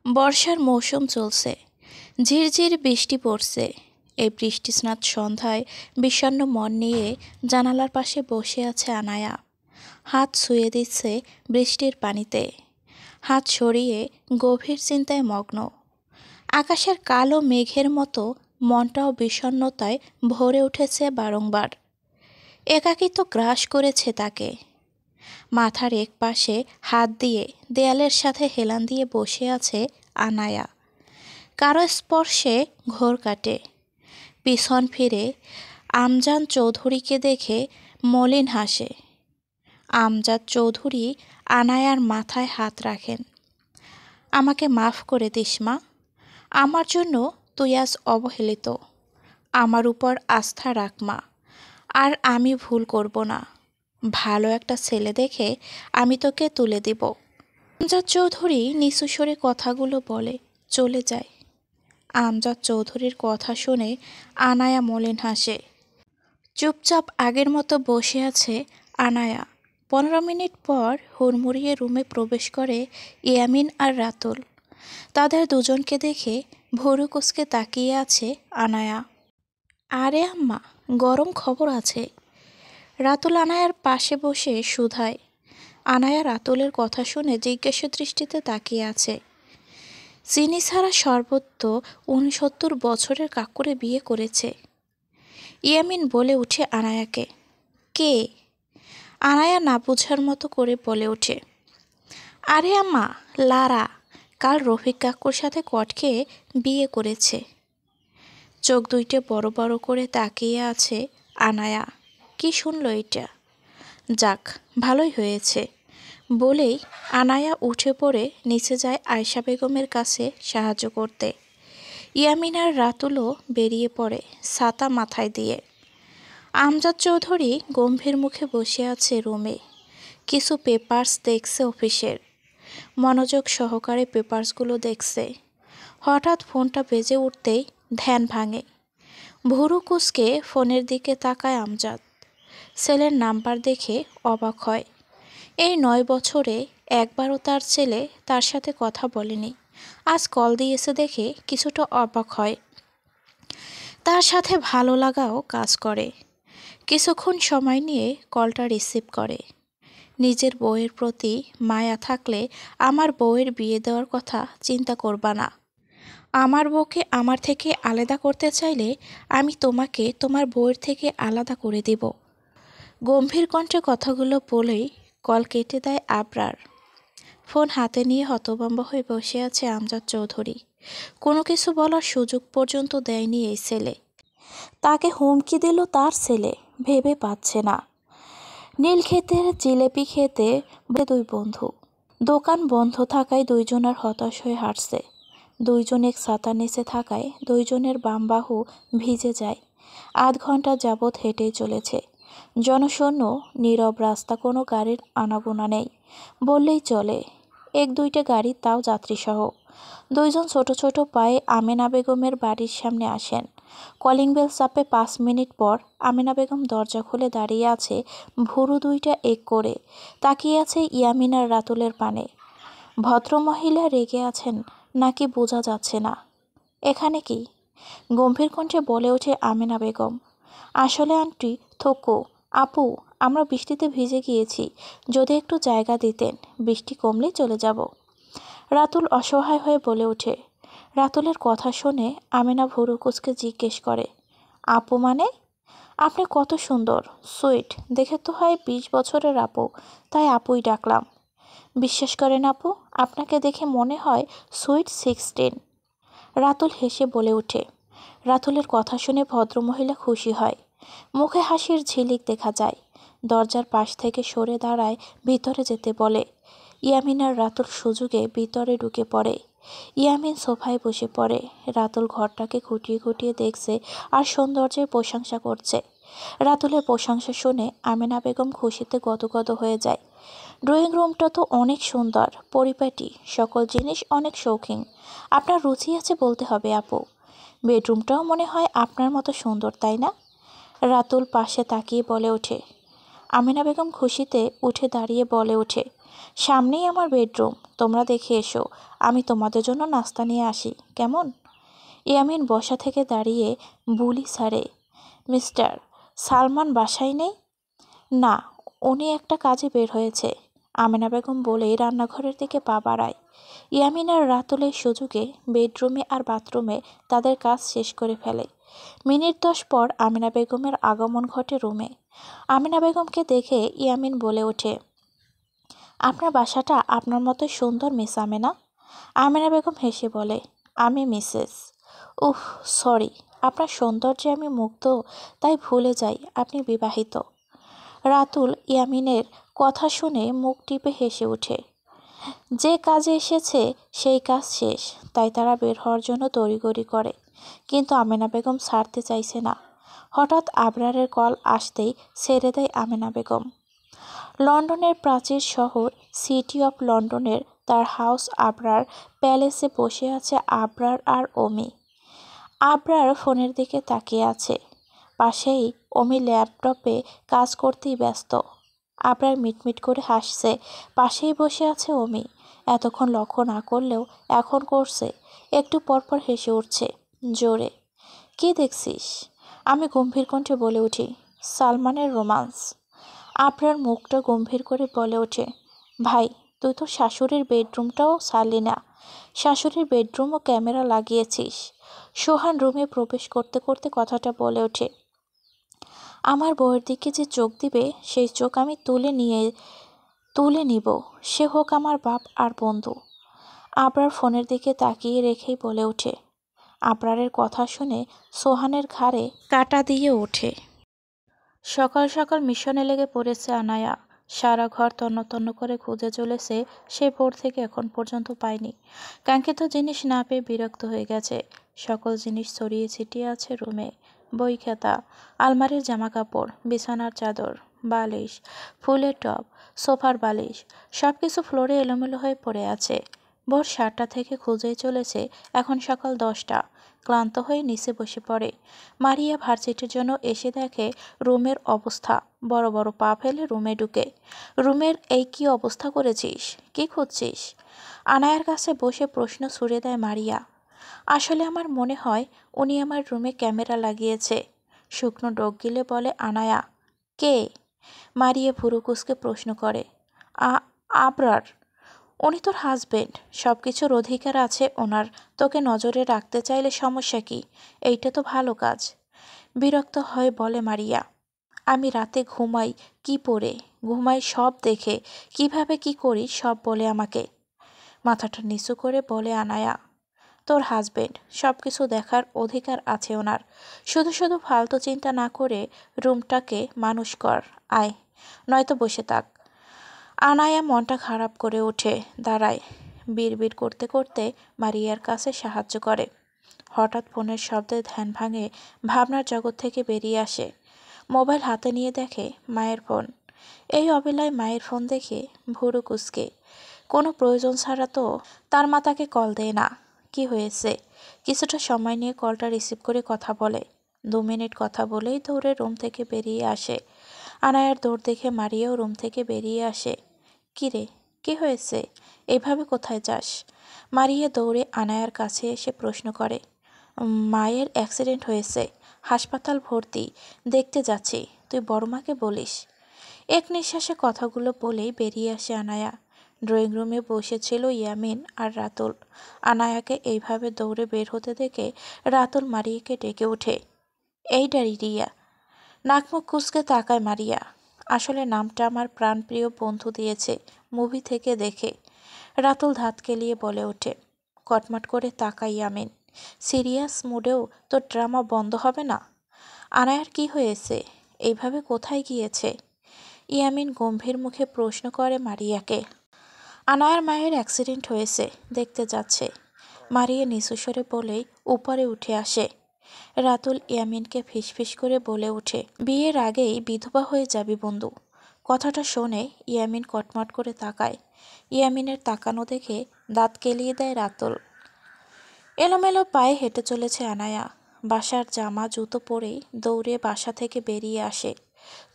বর্ষার মৌসুম চলছে, ঝিরঝির বৃষ্টি পড়ছে। এই বৃষ্টিস্নাত সন্ধ্যায় বিষণ্ণ মন নিয়ে জানালার পাশে বসে আছে আনায়া। হাত ছুঁয়ে দিচ্ছে বৃষ্টির পানিতে, হাত সরিয়ে গভীর চিন্তায় মগ্ন। আকাশের কালো মেঘের মতো মনটাও বিষণ্ণতায় ভরে উঠেছে বারংবার। একাকিত্ব গ্রাস করেছে তাকে। মাথার এক পাশে হাত দিয়ে দেয়ালের সাথে হেলান দিয়ে বসে আছে আনায়া। কারো স্পর্শে ঘোর কাটে। পিছন ফিরে আমজাদ চৌধুরীকে দেখে মলিন হাসে। আমজাদ চৌধুরী আনায়ার মাথায় হাত রাখেন। আমাকে মাফ করে দিস মা, আমার জন্য তুই আজ অবহেলিত। আমার উপর আস্থা রাখ মা, আর আমি ভুল করব না। ভালো একটা ছেলে দেখে আমি তোকে তুলে দিব। আমজাদ চৌধুরী নিচু স্বরে কথাগুলো বলে চলে যায়। আমজাদ চৌধুরীর কথা শুনে আনায়া মলিন হাসে। চুপচাপ আগের মতো বসে আছে আনায়া। 15 মিনিট পর হুড়মুড়িয়ে রুমে প্রবেশ করে ইয়ামিন আর রাতুল। তাদের দুজনকে দেখে ভুরু কুঁচকে তাকিয়ে আছে আনায়া। আরে আম্মা, গরম খবর আছে। রাতুল আনায়ার পাশে বসে শুধায়। আনায়া রাতুলের কথা শুনে জিজ্ঞাসা দৃষ্টিতে তাকিয়ে আছে। চিনি ছাড়া সর্বত্র 69 বছরের কাকুরে বিয়ে করেছে। ইয়ামিন বলে উঠে আনায়াকে। কে? আনায়া না বোঝার মতো করে বলে ওঠে, আরে আম্মা, লারা। কাল রফিক কাকুর সাথে কট খেয়ে বিয়ে করেছে। চোখ দুইটে বড় বড় করে তাকিয়ে আছে আনায়া। কি শুনল এটা? যাক, ভালোই হয়েছে বলেই আনায়া উঠে পড়ে নিচে যায় আয়শা বেগমের কাছে সাহায্য করতে। ইয়ামিন আর রাতুলও বেরিয়ে পড়ে ছাতা মাথায় দিয়ে। আমজাদ চৌধুরী গম্ভীর মুখে বসে আছে রুমে। কিছু পেপারস দেখছে অফিসের। মনোযোগ সহকারে পেপারসগুলো দেখছে। হঠাৎ ফোনটা বেজে উঠতেই ধ্যান ভাঙে। ভুরু কুঁচকে ফোনের দিকে তাকায় আমজাদ। ছেলের নাম্বার দেখে অবাক হয়। এই 9 বছরে একবারও তার ছেলে তার সাথে কথা বলেনি। আজ কল দিয়েছে দেখে কিছুটা অবাক হয়। তার সাথে ভালো লাগাও কাজ করে। কিছুক্ষণ সময় নিয়ে কলটা রিসিভ করে। নিজের বউয়ের প্রতি মায়া থাকলে আমার বউয়ের বিয়ে দেওয়ার কথা চিন্তা করবা না। আমার বউকে আমার থেকে আলাদা করতে চাইলে আমি তোমাকে তোমার বউয়ের থেকে আলাদা করে দেব। গম্ভীর কণ্ঠে কথাগুলো বলেই কল কেটে দেয় আবরার। ফোন হাতে নিয়ে হতভম্ব হয়ে বসে আছে আমজাদ চৌধুরী। কোনো কিছু বলার সুযোগ পর্যন্ত দেয়নি এই ছেলে। তাকে হুমকি দিল তার ছেলে, ভেবে পাচ্ছে না। নীলক্ষেতের জিলেপি খেতে দুই বন্ধু। দোকান বন্ধ থাকায় দুইজনার হতাশ হয়ে হাঁটছে। দুইজন এক ছাতার নিচে থাকায় দুইজনের বাম বাহু ভিজে যায়। আধ ঘন্টা যাবৎ হেঁটেই চলেছে। জনশূন্য নীরব রাস্তা, কোনো গাড়ির আনাগোনা নেই বললেই চলে। এক দুইটা গাড়ি, তাও যাত্রীসহ। দুইজন ছোট ছোট পায়ে আমেনা বেগমের বাড়ির সামনে আসেন। কলিং বেল চাপে 5 মিনিট পর আমেনা বেগম দরজা খুলে দাঁড়িয়ে আছে। ভুরু দুইটা এক করে তাকিয়ে আছে ইয়ামিন আর রাতুলের পানে। ভদ্রমহিলা রেগে আছেন নাকি বোঝা যাচ্ছে না। এখানে কি? গম্ভীর কণ্ঠে বলে ওঠে আমেনা বেগম। আসলে আন্টি, থোকো, আপু, আমরা বৃষ্টিতে ভিজে গিয়েছি। যদি একটু জায়গা দিতেন, বৃষ্টি কমলেই চলে যাব। রাতুল অসহায় হয়ে বলে ওঠে। রাতুলের কথা শুনে আমেনা ভুরু কুঁচকে জিজ্ঞেস করে, আপু মানে? আপনি কত সুন্দর, সুইট, দেখে তো হয় 20 বছরের আপু, তাই আপুই ডাকলাম। বিশ্বাস করেন আপু, আপনাকে দেখে মনে হয় সুইট 16। রাতুল হেসে বলে ওঠে। রাতুলের কথা শুনে ভদ্রমহিলা খুশি হয়। মুখে হাসির ঝিলিক দেখা যায়। দরজার পাশ থেকে সরে দাঁড়ায়, ভিতরে যেতে বলে। ইয়ামিন আর রাতুল সুযোগে ভিতরে ঢুকে পড়ে। ইয়ামিন সোফায় বসে পড়ে। রাতুল ঘরটাকে খুঁটিয়ে খুঁটিয়ে দেখছে আর সৌন্দর্যের প্রশংসা করছে। রাতুলের প্রশংসা শুনে আমেনা বেগম খুশিতে গদগদ হয়ে যায়। ড্রয়িং রুমটা তো অনেক সুন্দর, পরিপাটি, সকল জিনিস অনেক শৌখিন। আপনার রুচি আছে বলতে হবে আপু। বেডরুমটাও মনে হয় আপনার মতো সুন্দর, তাই না? রাতুল পাশে তাকিয়ে বলে ওঠে। আমেনা বেগম খুশিতে উঠে দাঁড়িয়ে বলে ওঠে, সামনেই আমার বেডরুম, তোমরা দেখে এসো, আমি তোমাদের জন্য নাস্তা নিয়ে আসি, কেমন? ইয়ামিন বসা থেকে দাঁড়িয়ে বুলি ছাড়ে, মিস্টার সালমান বাসায় নেই? না, উনি একটা কাজে বের হয়েছে, আমেনা বেগম বলেই রান্নাঘরের দিকে পা বাড়ায়। ইয়ামিন আর রাতুলের সুযোগে বেডরুমে আর বাথরুমে তাদের কাজ শেষ করে ফেলে। মিনিট 10 পর আমেনা বেগমের আগমন ঘটে রুমে। আমেনা বেগমকে দেখে ইয়ামিন বলে ওঠে, আপনার বাসাটা আপনার মতোই সুন্দর মিস আমেনা। আমেনা বেগম হেসে বলে, আমি মিসেস। উফ, সরি, আপনার সৌন্দর্যে আমি মুগ্ধ, তাই ভুলে যাই আপনি বিবাহিত। রাতুল ইয়ামিনের কথা শুনে মুখ টিপে হেসে ওঠে। যে কাজে এসেছে সেই কাজ শেষ, তাই তারা বের হওয়ার জন্য তড়িঘড়ি করে, কিন্তু আমেনা বেগম ছাড়তে চাইছে না। হঠাৎ আবরারের কল আসতেই ছেড়ে দেয় আমেনা বেগম। লন্ডনের প্রাচীর শহর সিটি অফ লন্ডনের তার হাউস আবরার প্যালেসে বসে আছে আবরার আর অমি। আবরার ফোনের দিকে তাকিয়ে আছে, পাশেই অমি ল্যাপটপে কাজ করতেই ব্যস্ত। আবরার মিটমিট করে হাসছে, পাশেই বসে আছে অমি। এতক্ষণ লক্ষ্য না করলেও এখন করছে, একটু পরপর হেসে উঠছে জোরে। কি দেখছিস? আমি গম্ভীর কণ্ঠে বলে উঠি, সালমানের রোমান্স। আবরার মুখটা গম্ভীর করে বলে ওঠে, ভাই তুই তো শাশুড়ির বেডরুমটাও ছাড়লি না, শাশুড়ির বেডরুমও ক্যামেরা লাগিয়েছিস। সোহান রুমে প্রবেশ করতে করতে কথাটা বলে ওঠে, আমার বউয়ের দিকে যে চোখ দিবে সেই চোখ আমি তুলে নিব, সে হোক আমার বাপ আর বন্ধু। আবরার ফোনের দিকে তাকিয়ে রেখেই বলে ওঠে। আবরারের কথা শুনে সোহানের ঘাড়ে কাঁটা দিয়ে ওঠে। সকাল সকাল মিশনে লেগে পড়েছে আনায়া। সারা ঘর তন্ন তন্ন করে খুঁজে চলেছে, সে ভোর থেকে এখন পর্যন্ত পায়নি। কাঙ্ক্ষিত জিনিস না পেয়ে বিরক্ত হয়ে গেছে। সকল জিনিস ছড়িয়ে ছিটিয়ে আছে রুমে, বই খাতা, আলমারির জামা কাপড়, বিছানার চাদর, বালিশ, ফুলের টব, সোফার বালিশ, সব কিছু ফ্লোরে এলোমেলো হয়ে পড়ে আছে। ভোর 7টা থেকে খুঁজেই চলেছে, এখন সকাল 10টা। ক্লান্ত হয়ে নিচে বসে পড়ে। মারিয়া ভার্সিটির জন্য এসে দেখে রুমের অবস্থা, বড় বড় পা ফেলে রুমে ঢুকে। রুমের এই কি অবস্থা করেছিস? কি খুঁজছিস? আনায়ার কাছে বসে প্রশ্ন ছুড়ে দেয় মারিয়া। আসলে আমার মনে হয় উনি আমার রুমে ক্যামেরা লাগিয়েছে, শুকনো ডোক গিলে বলে আনায়া। কে? মারিয়া ভুরু কুঁচকে প্রশ্ন করে। আবরার। উনি তোর হাজবেন্ড, সব কিছুর অধিকার আছে ওনার, তোকে নজরে রাখতে চাইলে সমস্যা কি? এইটা তো ভালো কাজ। বিরক্ত হয়ে বলে মারিয়া। আমি রাতে ঘুমাই কি পরে, ঘুমাই সব দেখে, কিভাবে কি করি সব বলে আমাকে। মাথাটা নিচু করে বলে আনায়া। তোর হাজবেন্ড, সব কিছু দেখার অধিকার আছে ওনার। শুধু শুধু ফালতু চিন্তা না করে রুমটাকে মানুষ কর, আয়, নয়তো বসে থাক। আনায়া মনটা খারাপ করে ওঠে, দাঁড়ায়, বিড়বিড় করতে করতে মারিয়ার কাছে সাহায্য করে। হঠাৎ ফোনের শব্দে ধ্যান ভাঙে, ভাবনার জগৎ থেকে বেরিয়ে আসে। মোবাইল হাতে নিয়ে দেখে মায়ের ফোন। এই অবেলায় মায়ের ফোন দেখে ভুরু কুঁচকে। কোনো প্রয়োজন ছাড়া তো তার মা তাকে কল দেয় না। কি হয়েছে? কিছুটা সময় নিয়ে কলটা রিসিভ করে কথা বলে। 2 মিনিট কথা বলেই দৌড়ে রুম থেকে বেরিয়ে আসে। আনায়ার দৌড় দেখে মারিয়াও রুম থেকে বেরিয়ে আসে। কি রে, কি হয়েছে? এভাবে কোথায় যাস? মারিয়া দৌড়ে আনায়ার কাছে এসে প্রশ্ন করে। মায়ের অ্যাক্সিডেন্ট হয়েছে, হাসপাতাল ভর্তি, দেখতে যাচ্ছি, তুই বড়মাকে বলিস। এক নিঃশ্বাসে কথাগুলো বলেই বেরিয়ে আসে আনায়া। ড্রয়িং রুমে বসেছিল ইয়ামিন আর রাতুল। আনায়াকে এইভাবে দৌড়ে বের হতে দেখে রাতুল মারিয়াকে ডেকে ওঠে। এই ডারি রিয়া। নাকমুখ কুঁচকে তাকায় মারিয়া। আসলে নামটা আমার প্রাণপ্রিয় বন্ধু দিয়েছে, মুভি থেকে দেখে। রাতুল ধাত কেলিয়ে বলে ওঠে। কটমট করে তাকাই ইয়ামিন। সিরিয়াস মুডেও তোর ড্রামা বন্ধ হবে না? আনায়ার কি হয়েছে? এইভাবে কোথায় গিয়েছে? ইয়ামিন গম্ভীর মুখে প্রশ্ন করে মারিয়াকে। আনায়ার মায়ের অ্যাক্সিডেন্ট হয়েছে, দেখতে যাচ্ছে। মারিয়া নিচু স্বরে বলেই উপরে উঠে আসে। রাতুল ইয়ামিনকে ফিসফিস করে বলে ওঠে, বিয়ের আগেই বিধবা হয়ে যাবি বন্ধু। কথাটা শুনে ইয়ামিন কটমট করে তাকায়। ইয়ামিনের তাকানো দেখে দাঁত কেলিয়ে দেয় রাতুল। এলোমেলো পায়ে হেঁটে চলেছে আনায়া। বাসার জামা জুতো পরেই দৌড়ে বাসা থেকে বেরিয়ে আসে।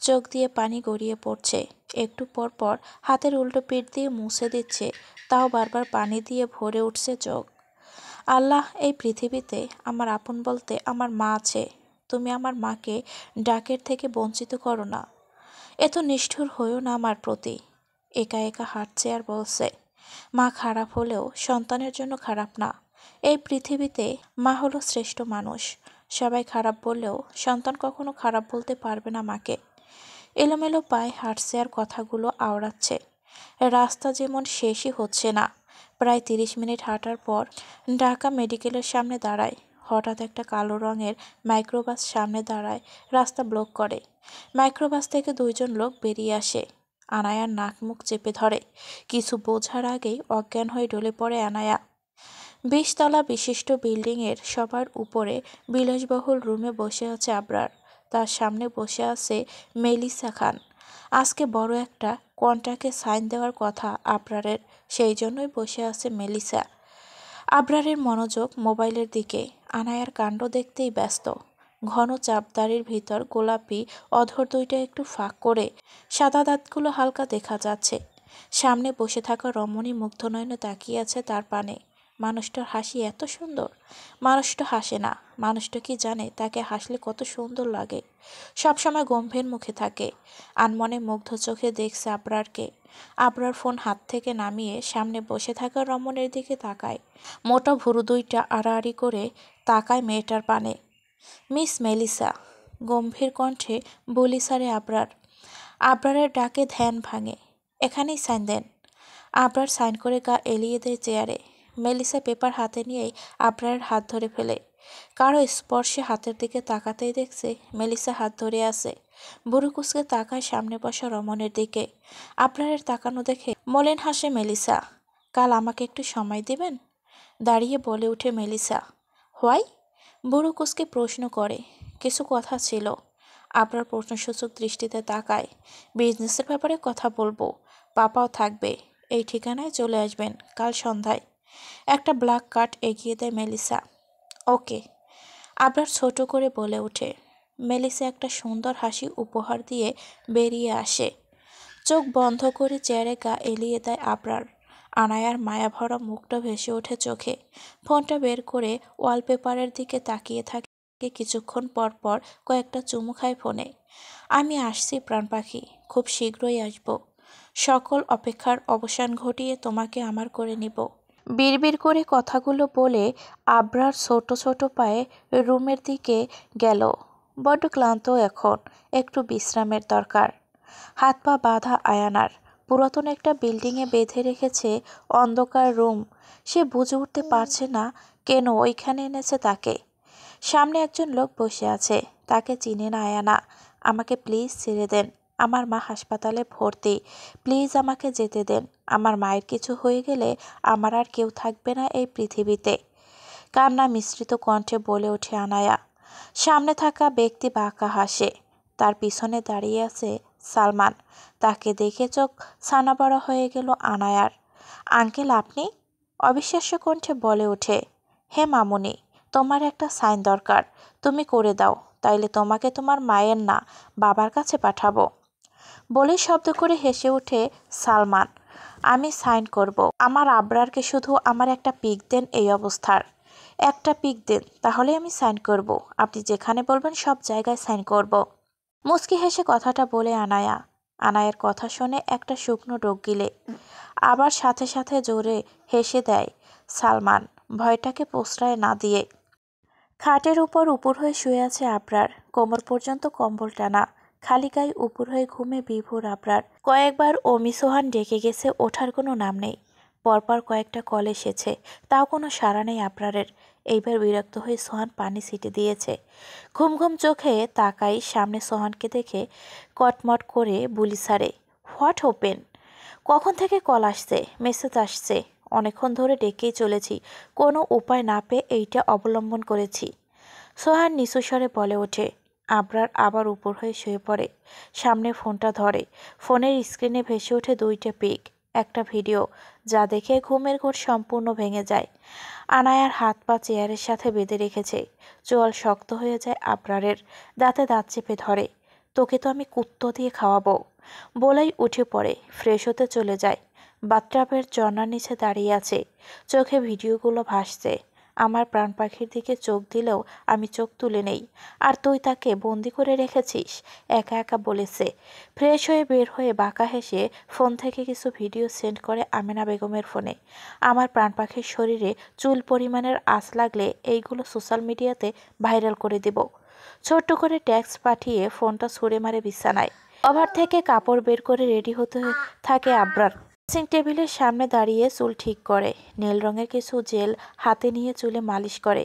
চোখ দিয়ে পানি গড়িয়ে পড়ছে। একটু পর পর হাতের উল্টো পিঠ দিয়ে মুছে দিচ্ছে, তাও বারবার পানি দিয়ে ভরে উঠছে চোখ। আল্লাহ, এই পৃথিবীতে আমার আপন বলতে আমার মা আছে। তুমি আমার মাকে ডাকের থেকে বঞ্চিত করো না। এত নিষ্ঠুর হইও না আমার প্রতি। একা একা হাঁটছে আর বলছে, মা খারাপ হলেও সন্তানের জন্য খারাপ না। এই পৃথিবীতে মা হলো শ্রেষ্ঠ মানুষ। সবাই খারাপ বললেও সন্তান কখনো খারাপ বলতে পারবে না মাকে। এলোমেলো পায়ে হাঁটছে আর কথাগুলো আওড়াচ্ছে। রাস্তা যেমন শেষই হচ্ছে না। প্রায় 30 মিনিট হাঁটার পর ঢাকা মেডিকেলের সামনে দাঁড়ায়। হঠাৎ একটা কালো রঙের মাইক্রোবাস সামনে দাঁড়ায়, রাস্তা ব্লক করে। মাইক্রোবাস থেকে 2জন লোক বেরিয়ে আসে। আনায়ার নাক মুখ চেপে ধরে। কিছু বোঝার আগেই অজ্ঞান হয়ে ঢলে পড়ে আনায়া। 20 তলা বিশিষ্ট বিল্ডিংয়ের সবার উপরে বিলাসবহুল রুমে বসে আছে আবরার। তার সামনে বসে আছে মেলিসা খান। আজকে বড় একটা কন্ট্রাক্টে সাইন দেওয়ার কথা আবরারের, সেই জন্যই বসে আছে মেলিসা। আবরারের মনোযোগ মোবাইলের দিকে। আনায়ার কাণ্ড দেখতেই ব্যস্ত। ঘন চাপদাড়ির ভিতর গোলাপি অধর দুইটা একটু ফাঁক করে সাদা দাঁতগুলো হালকা দেখা যাচ্ছে। সামনে বসে থাকা রমণী মুগ্ধ নয়নে তাকিয়ে আছে তার পানে। মানুষটার হাসি এত সুন্দর। মানুষটা হাসে না, মানুষটা কি জানে তাকে হাসলে কত সুন্দর লাগে। সবসময় গম্ভীর মুখে থাকে। আনমনে মুগ্ধ চোখে দেখছে আবরারকে। আবরার ফোন হাত থেকে নামিয়ে সামনে বসে থাকা রমণীর দিকে তাকায়। মোটা ভুরু দুইটা আড়াআড়ি করে তাকায় মেয়েটার পানে। মিস মেলিসা, গম্ভীর কণ্ঠে বলি সারে আবরার। আবরারের ডাকে ধ্যান ভাঙে। এখানেই সাইন দেন। আবরার সাইন করে গা এলিয়ে দেয় চেয়ারে। মেলিসা পেপার হাতে নিয়েই আবরারের হাত ধরে ফেলে। কারো স্পর্শে হাতের দিকে তাকাতেই দেখছে মেলিসা হাত ধরে আছে। বুড়ো কুচকে তাকায় সামনে বসা রমণের দিকে। আবরারের তাকানো দেখে মলিন হাসে মেলিসা। কাল আমাকে একটু সময় দিবেন? দাঁড়িয়ে বলে ওঠে মেলিসা। হোয়াই? বুড়ো কুচকে প্রশ্ন করে। কিছু কথা ছিল। আবরার প্রশ্নসূচক দৃষ্টিতে তাকায়। বিজনেসের ব্যাপারে কথা বলবো। পাপাও থাকবে। এই ঠিকানায় চলে আসবেন কাল সন্ধ্যায়। একটা ব্ল্যাক কার্ড এগিয়ে দেয় মেলিসা। ওকে। আবরার ছোট করে বলে ওঠে। মেলিসা একটা সুন্দর হাসি উপহার দিয়ে বেরিয়ে আসে। চোখ বন্ধ করে চেয়ারে গা এলিয়ে দেয় আবরার। আনায়ার মায়াভরা মুখটা ভেসে ওঠে চোখে। ফোনটা বের করে ওয়ালপেপারের দিকে তাকিয়ে থাকে। কিছুক্ষণ পর পর কয়েকটা চুমু খায় ফোনে। আমি আসছি প্রাণ পাখি, খুব শীঘ্রই আসব। সকল অপেক্ষার অবসান ঘটিয়ে তোমাকে আমার করে নিব। বিড়বিড় করে কথাগুলো বলে আবরার ছোট ছোট পায়ে রুমের দিকে গেল। বড্ড ক্লান্ত এখন, একটু বিশ্রামের দরকার। হাত পা বাঁধা আয়ানার। পুরাতন একটা বিল্ডিংয়ে বেঁধে রেখেছে অন্ধকার রুম। সে বুঝে উঠতে পারছে না কেন ওইখানে এনেছে তাকে। সামনে একজন লোক বসে আছে, তাকে চিনে না আয়ানা। আমাকে প্লিজ ছেড়ে দেন, আমার মা হাসপাতালে ভর্তি। প্লিজ আমাকে যেতে দেন। আমার মায়ের কিছু হয়ে গেলে আমার আর কেউ থাকবে না এই পৃথিবীতে। কান্না মিশ্রিত কণ্ঠে বলে ওঠে আনায়া। সামনে থাকা ব্যক্তি বাঁকা হাসে। তার পিছনে দাঁড়িয়ে আছে সালমান। তাকে দেখে চোখ ছানাবড়া হয়ে গেল আনায়ার। আঙ্কেল আপনি? অবিশ্বাস্য কণ্ঠে বলে ওঠে। হে মামুনি, তোমার একটা সাইন দরকার, তুমি করে দাও, তাইলে তোমাকে তোমার মায়ের না বাবার কাছে পাঠাবো। বলে শব্দ করে হেসে ওঠে সালমান। আমি সাইন করব। আমার আবরারকে শুধু আমার একটা পিক দেন এই অবস্থার। একটা পিক দেন, তাহলে আমি সাইন করব। আপনি যেখানে বলবেন সব জায়গায় সাইন করব। মুচকি হেসে কথাটা বলে আনায়া। আনায়ের কথা শুনে একটা শুকনো ডোক গিলে। আবার সাথে সাথে জোরে হেসে দেয় সালমান, ভয়টাকে প্রশ্রয় না দিয়ে। খাটের উপর উপর হয়ে শুয়ে আছে আবরার। কোমর পর্যন্ত কম্বল টানা। খালি গায়ে উপর হয়ে ঘুমে বিভোর আবরার। কয়েকবার অমি সোহান ডেকে গেছে, ওঠার কোনো নাম নেই। পরপর কয়েকটা কল এসেছে, তাও কোনো সাড়া নেই আবরারের। এইবার বিরক্ত হয়ে সোহান পানি ছিটে দিয়েছে। ঘুম ঘুম চোখে তাকাই সামনে সোহানকে দেখে কটমট করে বুলি ছাড়ে। What open? কখন থেকে কল আসছে, মেসেজ আসছে, অনেকক্ষণ ধরে ডেকেই চলেছি, কোনো উপায় না পেয়ে এইটা অবলম্বন করেছি। সোহান নিচু স্বরে বলে ওঠে। আবরার আবার উপর হয়ে শুয়ে পড়ে। সামনে ফোনটা ধরে। ফোনের স্ক্রিনে ভেসে ওঠে দুইটা পিক, একটা ভিডিও, যা দেখে ঘুমের ঘোর সম্পূর্ণ ভেঙে যায়। আনায়ার হাত পা চেয়ারের সাথে বেঁধে রেখেছে। চোয়াল শক্ত হয়ে যায় আবরারের। দাঁতে দাঁত চেপে ধরে। তোকে তো আমি কুত্তো দিয়ে খাওয়াবো বলেই উঠে পড়ে ফ্রেশ হতে চলে যায়। বাথটাবের ঝর্ণার নিচে দাঁড়িয়ে আছে, চোখে ভিডিওগুলো ভাসছে। আমার প্রাণ পাখির দিকে চোখ দিলেও আমি চোখ তুলে নেই। আর তুই তাকে বন্দি করে রেখেছিস, একা একা বলেছে। ফ্রেশ হয়ে বের হয়ে বাঁকা হেসে ফোন থেকে কিছু ভিডিও সেন্ড করে আমেনা বেগমের ফোনে। আমার প্রাণ পাখির শরীরে চুল পরিমাণের আঁচ লাগলে এইগুলো সোশ্যাল মিডিয়াতে ভাইরাল করে দেব। ছোট্ট করে ট্যাক্স পাঠিয়ে ফোনটা ছুঁড়ে মারে বিছানায়। কভার থেকে কাপড় বের করে রেডি হতে থাকে আবরার। ড্রেসিং টেবিলের সামনে দাঁড়িয়ে চুল ঠিক করে, নীল রঙের কিছু জেল হাতে নিয়ে চুলে মালিশ করে।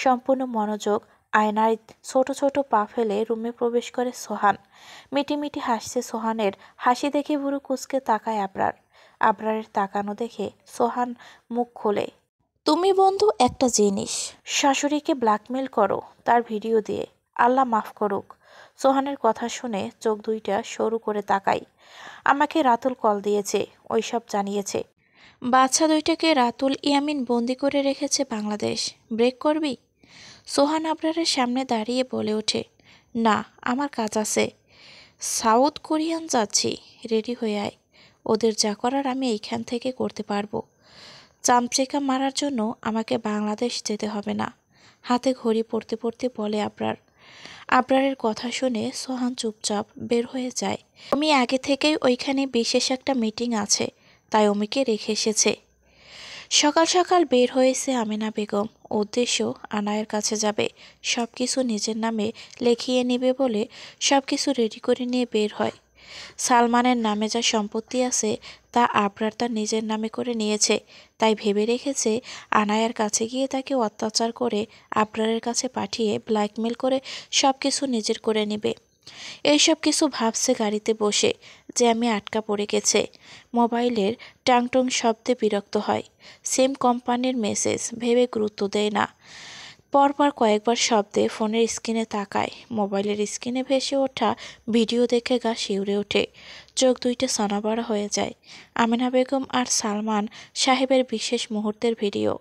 সম্পূর্ণ মনোযোগ। আয়নায় ছোট ছোট পা ফেলে রুমে প্রবেশ করে সোহান। মিটিমিটি হাসছে সোহানের হাসি দেখে বুড়ো কুঁচকে তাকায় আবরার। আবরারের তাকানো দেখে সোহান মুখ খোলে। তুমি বন্ধু একটা জিনিস, শাশুড়িকে ব্ল্যাকমেল করো তার ভিডিও দিয়ে, আল্লাহ মাফ করুক। সোহানের কথা শুনে চোখ দুইটা সরু করে তাকাই। আমাকে রাতুল কল দিয়েছে, ওইসব জানিয়েছে। বাচ্চা দুইটাকে রাতুল ইয়ামিন বন্দি করে রেখেছে বাংলাদেশ। ব্রেক করবি? সোহান আবরারের সামনে দাঁড়িয়ে বলে ওঠে, না আমার কাজ আছে। সাউথ কোরিয়ান যাচ্ছি, রেডি হয়ে আয়। ওদের যা করার আমি এইখান থেকে করতে পারবো। চামচেকা মারার জন্য আমাকে বাংলাদেশ যেতে হবে না। হাতে ঘড়ি পড়তে পড়তে বলে আবরার। আবরারের কথা শুনে সোহান চুপচাপ বের হয়ে যায়। অমি আগে থেকেই ওইখানে বিশেষ একটা মিটিং আছে, তাই অমিকে রেখে এসেছে। সকাল সকাল বের হয়েছে আমেনা বেগম। উদ্দেশ্য আনায়ের কাছে যাবে, সব কিছু নিজের নামে লিখিয়ে নেবে বলে সব কিছু রেডি করে নিয়ে বের হয়। সালমানের নামে যা সম্পত্তি আছে তা আবরার তার নিজের নামে করে নিয়েছে, তাই ভেবে রেখেছে আনায়ার কাছে গিয়ে তাকে অত্যাচার করে আবরারের কাছে পাঠিয়ে ব্ল্যাকমেল করে সব কিছু নিজের করে নেবে। এইসব কিছু ভাবছে গাড়িতে বসে যে আমি আটকা পড়ে গেছে। মোবাইলের টাংটং শব্দে বিরক্ত হয়। সেম কোম্পানির মেসেজ ভেবে গুরুত্ব দেয় না। পরপর কয়েকবার শব্দে ফোনের স্ক্রিনে তাকায়। মোবাইলের স্ক্রিনে ভেসে ওঠা ভিডিও দেখে গা শিউরে ওঠে, চোখ দুইটা সানাবড়া হয়ে যায়। আমেনা বেগম আর সালমান সাহেবের বিশেষ মুহূর্তের ভিডিও।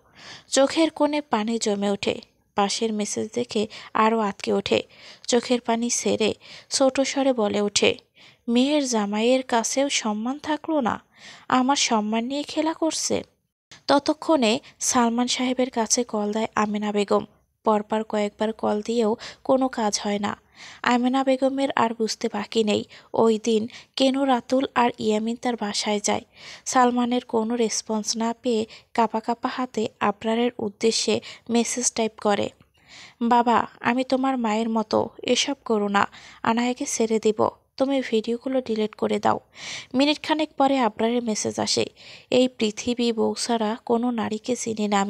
চোখের কোণে পানি জমে ওঠে। পাশের মেসেজ দেখে আরও আটকে ওঠে। চোখের পানি সেরে ছোট স্বরে বলে ওঠে, মেয়ের জামাইয়ের কাছেও সম্মান থাকলো না, আমার সম্মান নিয়ে খেলা করছে। ততক্ষণে সালমান সাহেবের কাছে কল দেয় আমেনা বেগম। পরপর কয়েকবার কল দিয়েও কোনো কাজ হয় না। আমেনা বেগমের আর বুঝতে বাকি নেই ওই দিন কেন রাতুল আর ইয়ামিন তার বাসায় যায়। সালমানের কোনো রেসপন্স না পেয়ে কাঁপা কাঁপা হাতে আবরারের উদ্দেশ্যে মেসেজ টাইপ করে, বাবা আমি তোমার মায়ের মতো, এসব করো না, আনায়াকে ছেড়ে দিব, তুমি ভিডিওগুলো ডিলিট করে দাও। মিনিট খানেক পরে আবরারের মেসেজ আসে, এই পৃথিবী বউ ছাড়া কোনো নারীকে চিনি না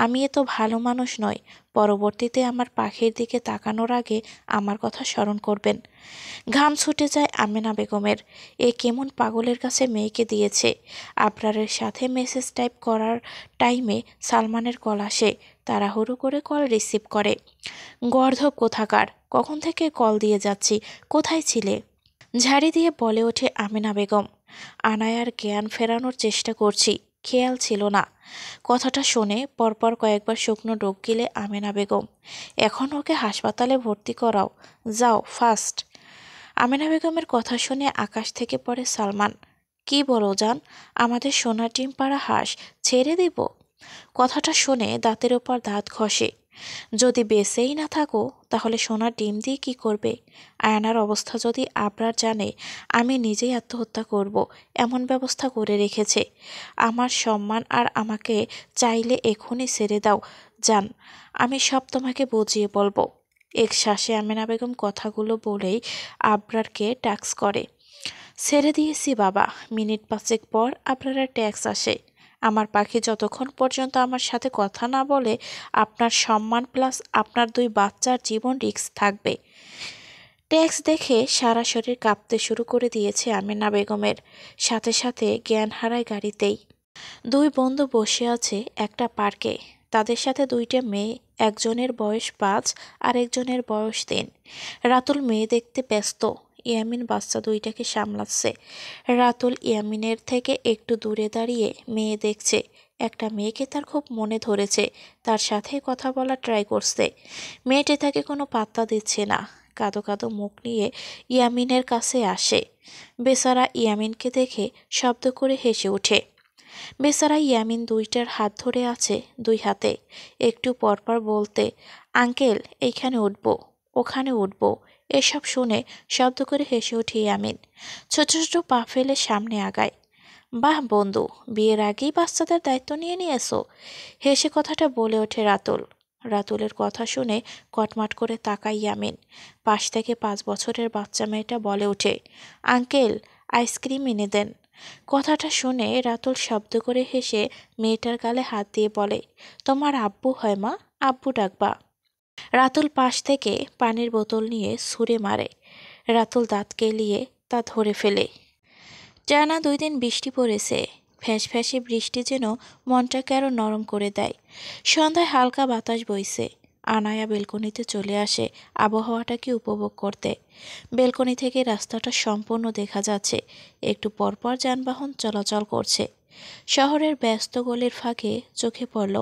আমি এত ভালো মানুষ নয়, পরবর্তীতে আমার পাখির দিকে তাকানোর আগে আমার কথা স্মরণ করবেন। ঘাম ছুটে যায় আমেনা বেগমের। এ কেমন পাগলের কাছে মেয়েকে দিয়েছে। আবরারের সাথে মেসেজ টাইপ করার টাইমে সালমানের কল আসে। তাড়াহুড়ো করে কল রিসিভ করে। গর্ধব কোথাকার, কখন থেকে কল দিয়ে যাচ্ছি, কোথায় ছিলে? ঝাড়ি দিয়ে বলে ওঠে আমেনা বেগম। আনায়ার জ্ঞান ফেরানোর চেষ্টা করছি, খেয়াল ছিল না। কথাটা শুনে পরপর কয়েকবার শুকনো ডোক গিলে আমেনা বেগম, এখন ওকে হাসপাতালে ভর্তি করাও, যাও ফাস্ট। আমেনা বেগমের কথা শুনে আকাশ থেকে পড়ে সালমান। কি বলো জান, আমাদের সোনার ডিম পাড়া হাঁস ছেড়ে দিব? কথাটা শুনে দাঁতের ওপর দাঁত ঘষে। যদি বেঁচেই না থাকো তাহলে সোনার ডিম দিয়ে কি করবে? আয়নার অবস্থা যদি আবরার জানে আমি নিজেই আত্মহত্যা করব এমন ব্যবস্থা করে রেখেছে। আমার সম্মান আর আমাকে চাইলে এখনই ছেড়ে দাও জান, আমি সব তোমাকে বুঝিয়ে বলবো। এক শ্বাসে আমেনা বেগম কথাগুলো বলেই আবরারকে ট্যাক্স করে, ছেড়ে দিয়েছি বাবা। মিনিট 5 পর আবরারের ট্যাক্স আসে, আমার পাখি যতক্ষণ পর্যন্ত আমার সাথে কথা না বলে আপনার সম্মান প্লাস আপনার 2 বাচ্চার জীবন রিস্ক থাকবে। ট্যাক্স দেখে সারা শরীর কাঁপতে শুরু করে দিয়েছে আমেনা বেগমের। সাথে সাথে জ্ঞান হারায় গাড়িতেই। 2 বন্ধু বসে আছে একটা পার্কে। তাদের সাথে 2টা মেয়ে, একজনের বয়স 5 আর একজনের বয়স 3। রাতুল মেয়ে দেখতে ব্যস্ত, ইয়ামিন বাচ্চা 2টাকে সামলাচ্ছে। রাতুল ইয়ামিনের থেকে একটু দূরে দাঁড়িয়ে মেয়ে দেখছে। একটা মেয়েকে তার খুব মনে ধরেছে, তার সাথে কথা বলা ট্রাই করছে। মেয়েটি তাকে কোনো পাত্তা দিচ্ছে না। কাঁদো কাঁদো মুখ নিয়ে ইয়ামিনের কাছে আসে। বেচারা ইয়ামিনকে দেখে শব্দ করে হেসে ওঠে। বেচারা ইয়ামিন দুইটার হাত ধরে আছে দুই হাতে। একটু পরপর বলতে, আঙ্কেল এইখানে উঠবো, ওখানে উঠবো, এসব শুনে শব্দ করে হেসে ওঠে ইয়ামিন। ছোট ছোট পা ফেলে সামনে আগায়। বাহ বন্ধু, বিয়ের আগেই বাচ্চাদের দায়িত্ব নিয়েছো। হেসে কথাটা বলে ওঠে রাতুল। রাতুলের কথা শুনে কটমাট করে তাকায় ইয়ামিন। পাশ থেকে 5 বছরের বাচ্চা মেয়েটা বলে ওঠে, আঙ্কেল আইসক্রিম এনে দেন। কথাটা শুনে রাতুল শব্দ করে হেসে মেয়েটার গালে হাত দিয়ে বলে, তোমার আব্বু হয় মা, আব্বু ডাকবা। রাতুল পাশ থেকে পানির বোতল নিয়ে ছুঁড়ে মারে। রাতুল দাঁত কেলিয়ে তা ধরে ফেলে। টানা 2 দিন বৃষ্টি পড়েছে। ফ্যাঁস ফ্যাঁসে বৃষ্টি যেন মনটাকে আরো নরম করে দেয়। সন্ধ্যায় হালকা বাতাস বইছে। আনায়া বেলকনিতে চলে আসে আবহাওয়াটাকে উপভোগ করতে। বেলকনি থেকে রাস্তাটা সম্পূর্ণ দেখা যাচ্ছে। একটু পরপর যানবাহন চলাচল করছে। শহরের ব্যস্ত গলির ফাঁকে চোখে পড়ল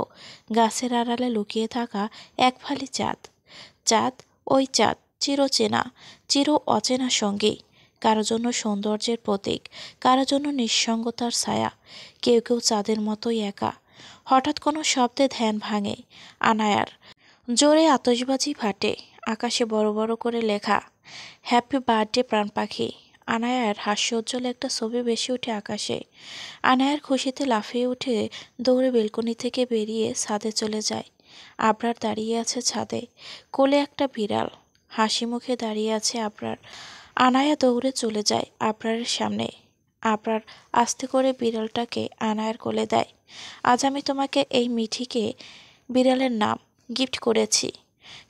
গাছের আড়ালে লুকিয়ে থাকা এক ফালি চাঁদ। চাঁদ, ওই চাঁদ, চিরচেনা, চির অচেনা সঙ্গী। কারো জন্য সৌন্দর্যের প্রতীক, কারো জন্য নিঃসঙ্গতার ছায়া। কেউ কেউ চাঁদের মতোই একা। হঠাৎ কোনো শব্দে ধ্যান ভাঙে আনায়ার। জোরে আতশবাজি ফাটে। আকাশে বড় বড় করে লেখা, হ্যাপি বার্থডে প্রাণ পাখি। আনায়ার হাস্যোজ্জ্বল একটা ছবি ভেসে ওঠে আকাশে। আনায়ার খুশিতে লাফিয়ে উঠে দৌড়ে বেলকনি থেকে বেরিয়ে ছাদে চলে যায়। আবরার দাঁড়িয়ে আছে ছাদে, কোলে একটা বিড়াল। হাসি মুখে দাঁড়িয়ে আছে আবরার। আনায়া দৌড়ে চলে যায় আবরারের সামনে। আবরার আস্তে করে বিড়ালটাকে আনায়ার কোলে দেয়। আজ আমি তোমাকে এই মিঠিকে বিড়ালের নাম গিফট করেছি।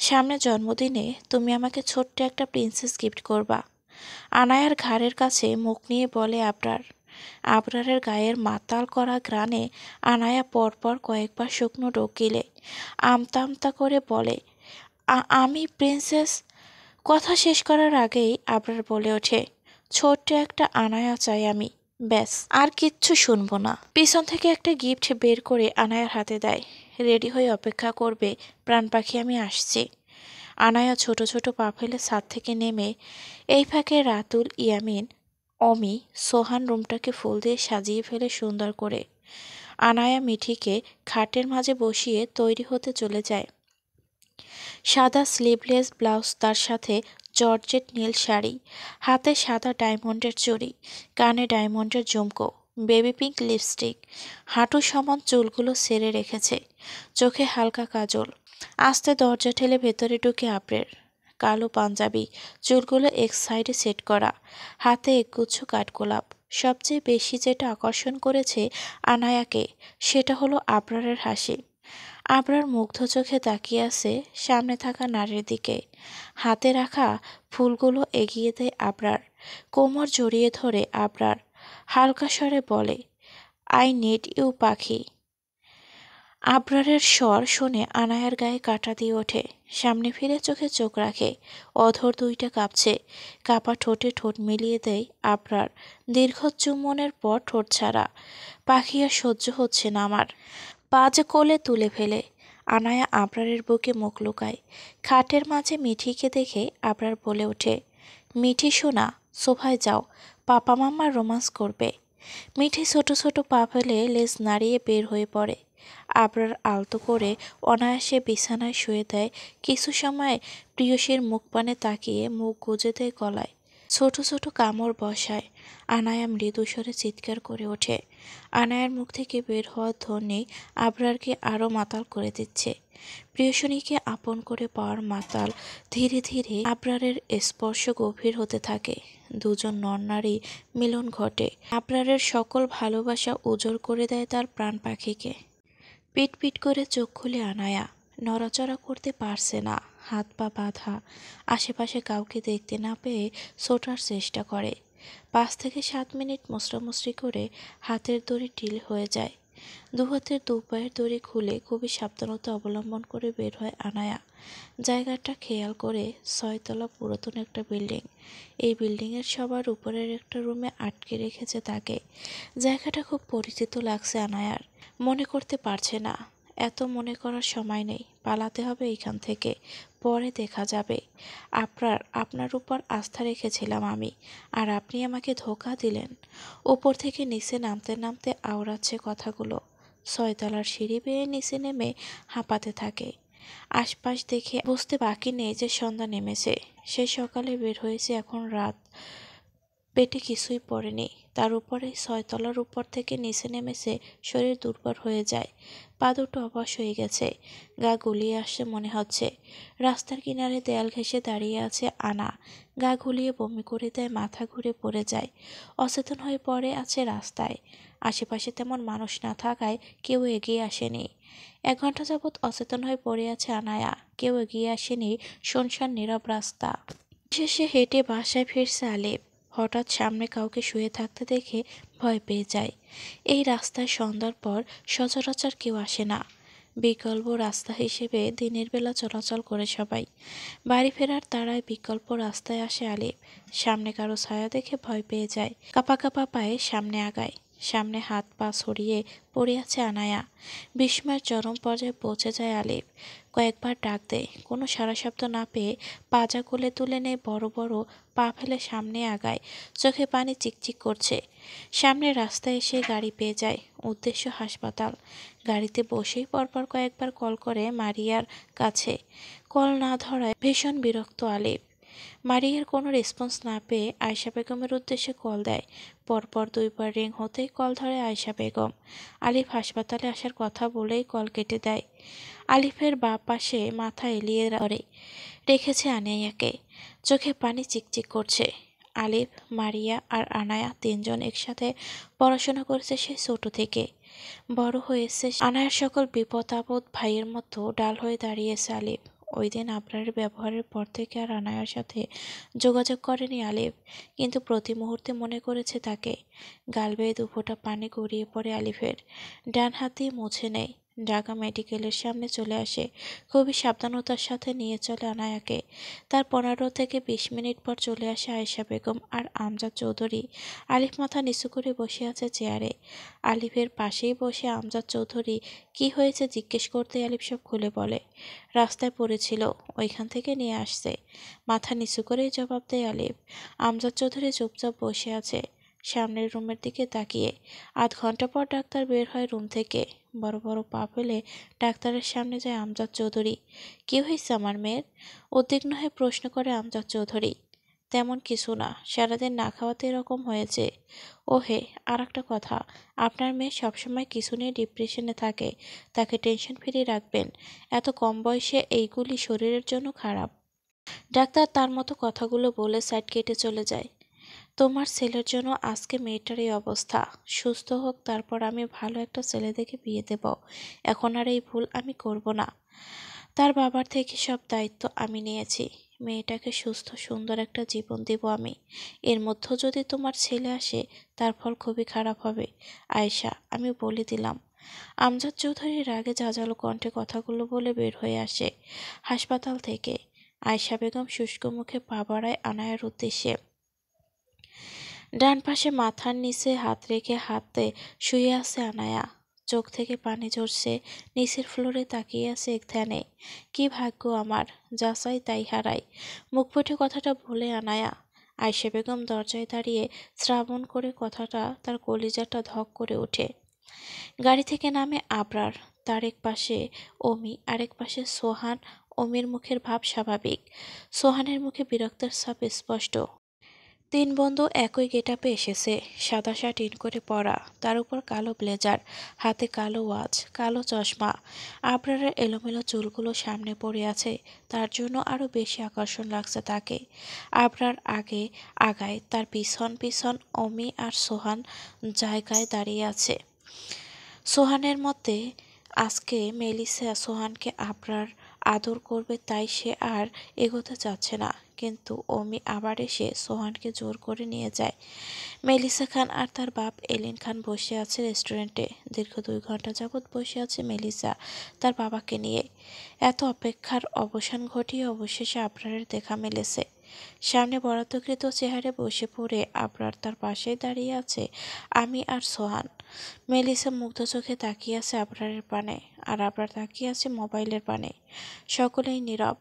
সামনে জন্মদিনে তুমি আমাকে ছোট্ট একটা প্রিন্সেস গিফট করবা। আনায়ার ঘাড়ের কাছে মুখ নিয়ে বলে আবরার। আবরারের গায়ের মাতাল করা ঘ্রাণে আনায়া পরপর কয়েকবার শুকনো ঢোক গিলে আমতা আমতা করে বলে, আমি প্রিন্সেস। কথা শেষ করার আগেই আবরার বলে ওঠে, ছোট্ট একটা আনায়া চাই আমি, ব্যাস, আর কিচ্ছু শুনবো না। পিছন থেকে একটা গিফট বের করে আনায়ার হাতে দেয়। রেডি হয়ে অপেক্ষা করবে প্রাণ পাখি, আমি আসছি। আনায়া ছোট ছোট পা ফেলে ছাদ থেকে নেমে এই ফাঁকে রাতুল, ইয়ামিন, অমি, সোহান রুমটাকে ফুল দিয়ে সাজিয়ে ফেলে সুন্দর করে। আনায়া মিঠিকে খাটের মাঝে বসিয়ে তৈরি হতে চলে যায়। সাদা স্লিভলেস ব্লাউজ, তার সাথে জর্জেট নীল শাড়ি, হাতে সাদা ডায়মন্ডের চুড়ি, কানে ডায়মন্ডের ঝুমকো, বেবি পিঙ্ক লিপস্টিক, হাঁটু সমান চুলগুলো ছেড়ে রেখেছে, চোখে হালকা কাজল। আস্তে দরজা ঠেলে ভেতরে ঢুকে আবরের। কালো পাঞ্জাবি, চুলগুলো এক সাইডে সেট করা, হাতে একগুচ্ছ কাঠগোলাপ। সবচেয়ে বেশি যেটা আকর্ষণ করেছে আনায়াকে সেটা হলো আবরারের হাসি। আবরার মুগ্ধ চোখে তাকিয়ে আছে সামনে থাকা নারীর দিকে। হাতে রাখা ফুলগুলো এগিয়ে দেয় আবরার। কোমর জড়িয়ে ধরে আবরার হালকা স্বরে বলে, আই নিড ইউ পাখি। আবরারের স্বর শুনে আনায়ার গায়ে কাঁটা দিয়ে ওঠে। সামনে ফিরে চোখে চোখ রাখে। অধর দুইটা কাঁপছে। কাপা ঠোঁটে ঠোঁট মিলিয়ে দেয় আবরার। দীর্ঘ চুম্বনের পর ঠোঁট ছাড়া। পাখি আর সহ্য হচ্ছে না আমার। পা যে কোলে তুলে ফেলে। আনায়া আবরারের বুকে মুখ লুকায়। খাটের মাঝে মিঠিকে দেখে আবরার বলে ওঠে, মিঠি সোনা, সোফায় যাও, পাপা মাম্মা রোমান্স করবে। মিঠি ছোট ছোট পা ফেলে লেজ নাড়িয়ে বের হয়ে পড়ে। আবরার আলতো করে অনায়াসে বিছানায় শুয়ে দেয়। কিছু সময় প্রিয়সীর মুখ পানে তাকিয়ে মুখ গুজে দেয় গলায়। ছোট ছোট কামড় বসায়। আনায়া মৃদু স্বরে চিৎকার করে ওঠে। আনায়ার মুখ থেকে বের হওয়ার ধ্বনি আবরারকে আরও মাতাল করে দিচ্ছে। প্রিয়সনীকে আপন করে পাওয়ার মাতাল ধীরে ধীরে আবরারের স্পর্শ গভীর হতে থাকে। দুজন নরনারী মিলন ঘটে। আবরারের সকল ভালোবাসা উজাড় করে দেয় তার প্রাণ পাখিকে। পিট পিট করে চোখ খুলে আনায়া। নড়াচড়া করতে পারছে না, হাত পা বাঁধা। আশেপাশে কাউকে দেখতে না পেয়ে ছোটার চেষ্টা করে। 5 থেকে 7 মিনিট মুচড়ামুচড়ি করে হাতের দড়ি ঢিল হয়ে যায়। দু হাতের দু পায়ের দড়ি খুলে খুবই সাবধানতা অবলম্বন করে বের হয় আনায়া। জায়গাটা খেয়াল করে 6 তলা পুরাতন একটা বিল্ডিং। এই বিল্ডিংয়ের সবার উপরের একটা রুমে আটকে রেখেছে তাকে। জায়গাটা খুব পরিচিত লাগছে আনায়ার। মনে করতে পারছে না এত মনে করার সময় নেই, পালাতে হবে এখান থেকে, পরে দেখা যাবে। আপনার উপর আস্থা রেখেছিলাম আমি, আর আপনি আমাকে ধোঁকা দিলেন। উপর থেকে নিচে নামতে নামতে আওড়াচ্ছে কথাগুলো। 6 তলার সিঁড়ি বেয়ে নিচে নেমে হাঁপাতে থাকে। আশপাশ দেখে বুঝতে বাকি নেই যে সন্ধ্যা নেমেছে। সে সকালে বের হয়েছে, এখন রাত। পেটে কিছুই পড়েনি, তার উপরে 6 তলার উপর থেকে নিচে নেমেছে। শরীর দুর্বল হয়ে যায়, পা দুটো অবশ হয়ে গেছে, গা গুলিয়ে আসছে মনে হচ্ছে। রাস্তার কিনারে দেয়াল ঘেঁষে দাঁড়িয়ে আছে আনা। গা গুলিয়ে বমি করে দেয়, মাথা ঘুরে পড়ে যায়, অচেতন হয়ে পড়ে আছে রাস্তায়। আশেপাশে তেমন মানুষ না থাকায় কেউ এগিয়ে আসেনি। 1 ঘন্টা যাবৎ অচেতন হয়ে পড়ে আছে আনায়া, কেউ এগিয়ে আসেনি। শুনশান নীরব রাস্তা। শেষে হেঁটে বাসায় ফিরছে আলিফ। হঠাৎ সামনে কাউকে শুয়ে থাকতে দেখে ভয় পেয়ে যায়। এই রাস্তায় সন্ধ্যার পর সচরাচর কেউ আসে না। বিকল্প রাস্তা হিসেবে দিনের বেলা চলাচল করে সবাই। বাড়ি ফেরার তাড়ায় বিকল্প রাস্তায় আসে আলিফ। সামনে কারো ছায়া দেখে ভয় পেয়ে যায়, কাপা কাপা পায়ে সামনে আগায়। সামনে হাত পা ছড়িয়ে পড়ে আছে আনায়া। বিস্ময়ের চরম পর্যায়ে পৌঁছে যায় আলিফ। কয়েকবার ডাক দেয়, কোনো সাড়া শব্দ না পেয়ে পাজা কোলে তুলে নেয়, বড় বড় পা ফেলে সামনে আগায়। চোখে পানি চিকচিক করছে। সামনে রাস্তায় এসে গাড়ি পেয়ে যায়, উদ্দেশ্য হাসপাতাল। গাড়িতে বসেই পরপর কয়েকবার কল করে মারিয়ার কাছে। কল না ধরায় ভীষণ বিরক্ত আলিফ। মারিয়ার কোনো রেসপন্স না পেয়ে আয়শা বেগমের উদ্দেশ্যে কল দেয়। পরপর 2বার রিং হতেই কল ধরে আয়শা বেগম। আলিফ হাসপাতালে আসার কথা বলেই কল কেটে দেয়। আলিফের বাঁ পাশে মাথা এলিয়ে রেখেছে আনায়াকে। চোখে পানি চিকচিক করছে। আলিফ, মারিয়া আর আনায়া 3জন একসাথে পড়াশোনা করেছে সে ছোট থেকে। বড় হয়েছে আনায়ার সকল বিপদ আপদ ভাইয়ের মতো ডাল হয়ে দাঁড়িয়েছে আলিফ। ওই দিন আবরারের ব্যবহারের পর থেকে আর আনায়ার সাথে যোগাযোগ করেনি আলিফ, কিন্তু প্রতি মুহূর্তে মনে করেছে তাকে। গাল বেয়ে 2 ফোঁটা পানি গড়িয়ে পড়ে আলিফের। ডান হাত দিয়ে মুছে নেয়। ঢাকা মেডিকেলের সামনে চলে আসে। খুবই সাবধানতার সাথে নিয়ে চলে আনায়াকে। তার 15 থেকে 20 মিনিট পর চলে আসে আয়েশা বেগম আর আমজাদ চৌধুরী। আলিফ মাথা নিচু করে বসে আছে চেয়ারে। আলিফের পাশেই বসে আমজাদ চৌধুরী। কি হয়েছে জিজ্ঞেস করতে আলিফ সব খুলে বলে। রাস্তায় পড়েছিল, ওইখান থেকে নিয়ে আসছে। মাথা নিচু করেই জবাব দেয় আলিফ। আমজাদ চৌধুরী চুপচাপ বসে আছে, সামনের রুমের দিকে তাকিয়ে। আধ ঘন্টা পর ডাক্তার বের হয় রুম থেকে। বড় বড় পা ফেলে ডাক্তারের সামনে যায় আমজাদ চৌধুরী। কি হয়েছে আমার মেয়ের? উদ্বিগ্ন হয়ে প্রশ্ন করে আমজাদ চৌধুরী। তেমন কিছু না, সারাদিন না খাওয়াতে এরকম হয়েছে। ওহে, আর একটা কথা, আপনার মেয়ে সবসময় কিছু নিয়ে ডিপ্রেশনে থাকে, তাকে টেনশন ফ্রি রাখবেন। এত কম বয়সে এইগুলি শরীরের জন্য খারাপ। ডাক্তার তার মতো কথাগুলো বলে সাইড কেটে চলে যায়। তোমার ছেলের জন্য আজকে মেয়েটার এই অবস্থা। সুস্থ হোক, তারপর আমি ভালো একটা ছেলে দেখে বিয়ে দেব। এখন আর এই ভুল আমি করব না। তার বাবার থেকে সব দায়িত্ব আমি নিয়েছি। মেয়েটাকে সুস্থ সুন্দর একটা জীবন দেব আমি। এর মধ্যে যদি তোমার ছেলে আসে, তার ফল খুবই খারাপ হবে। আয়েশা, আমি বলে দিলাম। আমজাদ চৌধুরীর রাগে ঝাঁঝালো কণ্ঠে কথাগুলো বলে বের হয়ে আসে হাসপাতাল থেকে। আয়েশা বেগম শুষ্ক মুখে পা বাড়ায় আনায়ার উদ্দেশ্যে। ডান পাশে মাথার নিচে হাত রেখে হাতে শুয়ে আছে আনায়া। চোখ থেকে পানি ঝরছে, নিচের ফ্লোরে তাকিয়ে আছে এক ধ্যানে। কি ভাগ্য আমার, যা চাই তাই হারাই। মুখ ফুটে কথাটা বলে আনায়া। আয়েশা বেগম দরজায় দাঁড়িয়ে শ্রাবণ করে কথাটা তার কলিজাটা ধক করে ওঠে। গাড়ি থেকে নামে আবরার। তার এক পাশে অমি, আরেক পাশে সোহান। অমির মুখের ভাব স্বাভাবিক, সোহানের মুখে বিরক্তের ছাপ স্পষ্ট। 3 বন্ধু একই গেটআপে এসেছে। সাদা শার্ট ইন করে পরা, তার উপর কালো ব্লেজার, হাতে কালো ওয়াচ, কালো চশমা। আবরারের এলোমেলো চুলগুলো সামনে পড়ে আছে, তার জন্য আরও বেশি আকর্ষণ লাগছে তাকে। আবরার আগে আগায়, তার পিছন পিছন অমি আর সোহান জায়গায় দাঁড়িয়ে আছে। সোহানের মতে আজকে মেলিসা সোহানকে আবরার আদর করবে, তাই সে আর এগোতে চাচ্ছে না। কিন্তু অমি আবার এসে সোহানকে জোর করে নিয়ে যায়। মেলিসা খান আর তার বাপ এলিন খান বসে আছে রেস্টুরেন্টে। দীর্ঘ 2 ঘন্টা যাবৎ বসে আছে মেলিসা তার বাবাকে নিয়ে। এত অপেক্ষার অবসান ঘটিয়ে অবশেষে আবরারের দেখা মিলেছে। সামনে বরাদ্দকৃত চেয়ারে বসে পড়ে আবরার তার পাশেই দাঁড়িয়ে আছে আমি আর সোহান। মেলিসা মুগ্ধ চোখে তাকিয়ে আছে আবরারের পানে, আর আবরার তাকিয়ে আছে মোবাইলের পানে। সকলেই নীরব।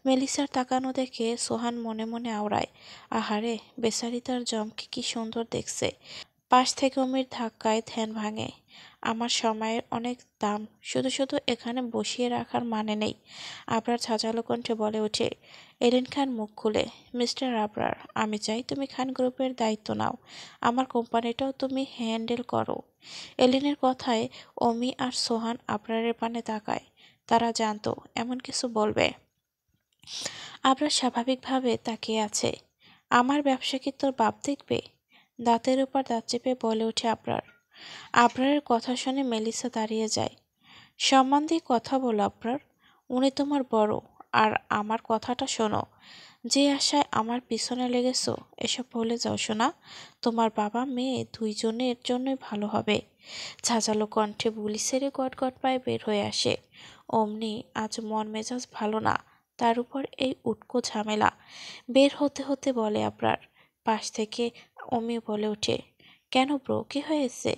মেলিসার তাকানো দেখে সোহান মনে মনে আওড়ায়, আহারে বেচারি তার জমকে কি সুন্দর দেখছে। পাশ থেকে অমির ধাক্কায় ধ্যান ভাঙে। আমার সময়ের অনেক দাম, শুধু শুধু এখানে বসিয়ে রাখার মানে নেই। আবরার ঝাঁঝালো কণ্ঠে বলে ওঠে। এলিন খান মুখ খুলে, মিস্টার আবরার, আমি চাই তুমি খান গ্রুপের দায়িত্ব নাও, আমার কোম্পানিটাও তুমি হ্যান্ডেল করো। এলিনের কথায় অমি আর সোহান আবরারের পানে তাকায়। তারা জানতো এমন কিছু বলবে। আবরার স্বাভাবিকভাবে তাকিয়ে আছে। আমার ব্যবসা কি তোর বাপ দেখবে? দাঁতের উপর দাঁত চেপে বলে ওঠে আবরার। আবরারের কথা শুনে মেলিসা দাঁড়িয়ে যায়। সম্মান দিয়ে কথা বলো আবরার, উনি তোমার বড়। আর আমার কথাটা শোনো, যে আশায় আমার পিছনে লেগেছো এসব ভুলে যাও শোনা। তোমার বাবা মেয়ে দুইজনের জন্যই ভালো হবে। ঝাঁঝালো কণ্ঠে বুলি সেরে গট পায়ে বের হয়ে আসে। অমনি আজ মন মেজাজ ভালো না, তার উপর এই উটকো ঝামেলা। বের হতে হতে বলে আবরার। পাশ থেকে অমি বলে ওঠে, কেন ব্রো, কি হয়েছে?